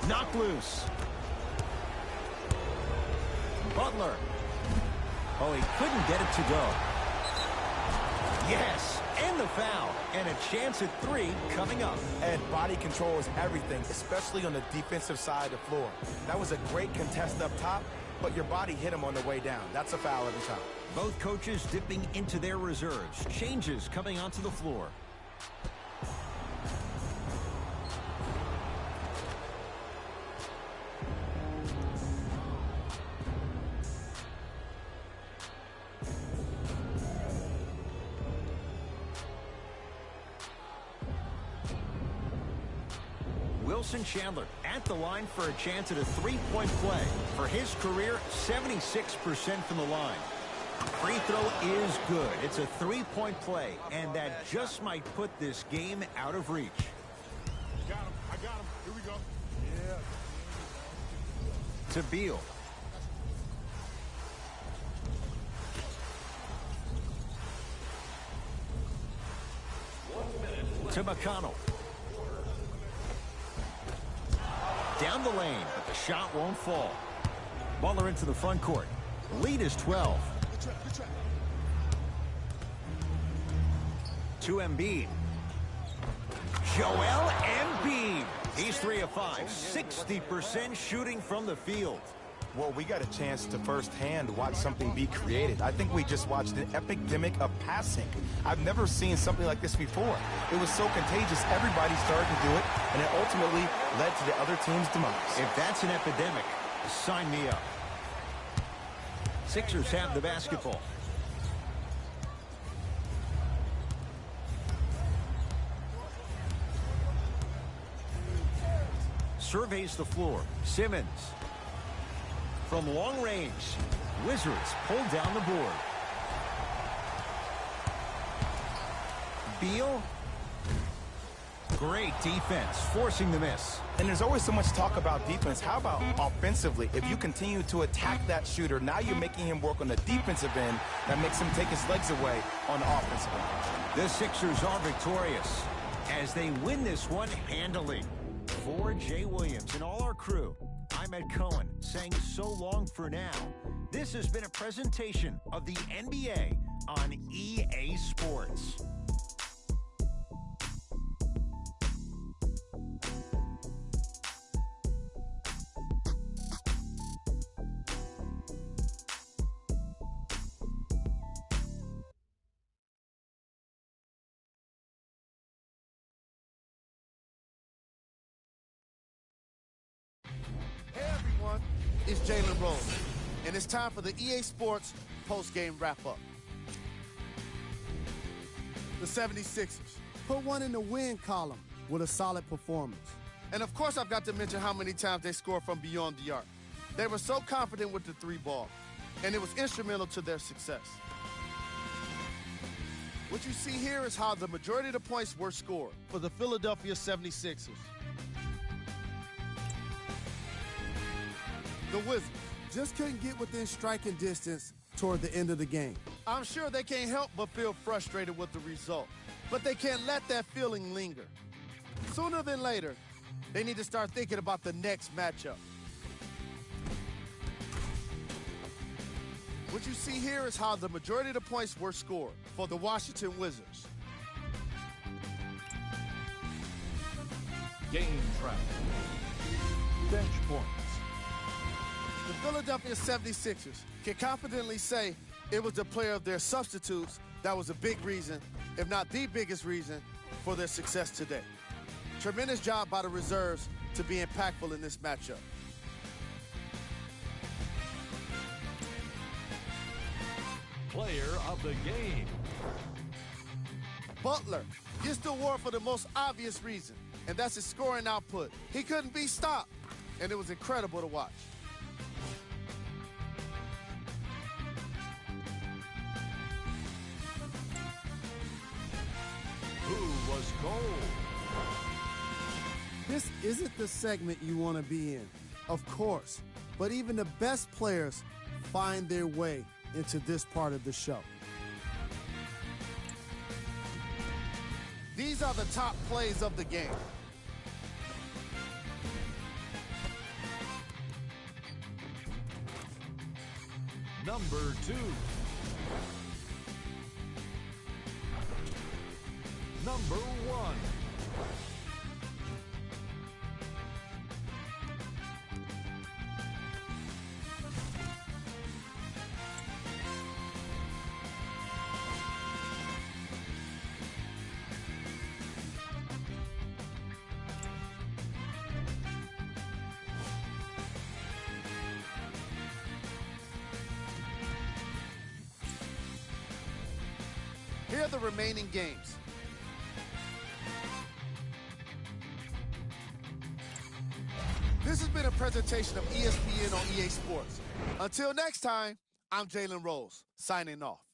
Knocked loose. Butler. Oh, he couldn't get it to go. Yes, and the foul. And a chance at 3 coming up. And body control is everything, especially on the defensive side of the floor. That was a great contest up top, but your body hit him on the way down. That's a foul every time. Both coaches dipping into their reserves. Changes coming onto the floor. Wilson Chandler at the line for a chance at a three-point play. For his career, 76% from the line. Free throw is good. It's a three-point play, and that just might put this game out of reach. Got him. I got him. Here we go. Yeah. To Beal. To McConnell. Down the lane, but the shot won't fall. Butler into the front court. Lead is 12. To Embiid. Joel Embiid. He's 3 of 5. 60% shooting from the field. Well, we got a chance to firsthand watch something be created. I think we just watched an epidemic of passing. I've never seen something like this before. It was so contagious, everybody started to do it, and it ultimately led to the other team's demise. If that's an epidemic, sign me up. Sixers have the basketball. Surveys the floor. Simmons. From long range, Wizards pull down the board. Beal. Great defense, forcing the miss. And there's always so much talk about defense. How about offensively? If you continue to attack that shooter, now you're making him work on the defensive end. That makes him take his legs away on the offensive end. The Sixers are victorious as they win this one handily. For Jay Williams and all our crew, I'm Ed Cohen saying so long for now. This has been a presentation of the NBA on EA Sports. It's Jalen Rose, and it's time for the EA Sports post-game wrap-up. The 76ers put one in the win column with a solid performance. And of course, I've got to mention how many times they scored from beyond the arc. They were so confident with the 3-ball, and it was instrumental to their success. What you see here is how the majority of the points were scored for the Philadelphia 76ers. The Wizards just couldn't get within striking distance toward the end of the game. I'm sure they can't help but feel frustrated with the result, but they can't let that feeling linger. Sooner than later, they need to start thinking about the next matchup. What you see here is how the majority of the points were scored for the Washington Wizards. Game travel. Bench points. The Philadelphia 76ers can confidently say it was the player of their substitutes that was a big reason, if not the biggest reason, for their success today. Tremendous job by the reserves to be impactful in this matchup. Player of the game. Butler gets the award for the most obvious reason, and that's his scoring output. He couldn't be stopped, and it was incredible to watch. Who was gold? This isn't the segment you want to be in, of course, but even the best players find their way into this part of the show. These are the top plays of the game. Number 2. Number 1. Here are the remaining games. This has been a presentation of ESPN on EA Sports. Until next time, I'm Jalen Rose, signing off.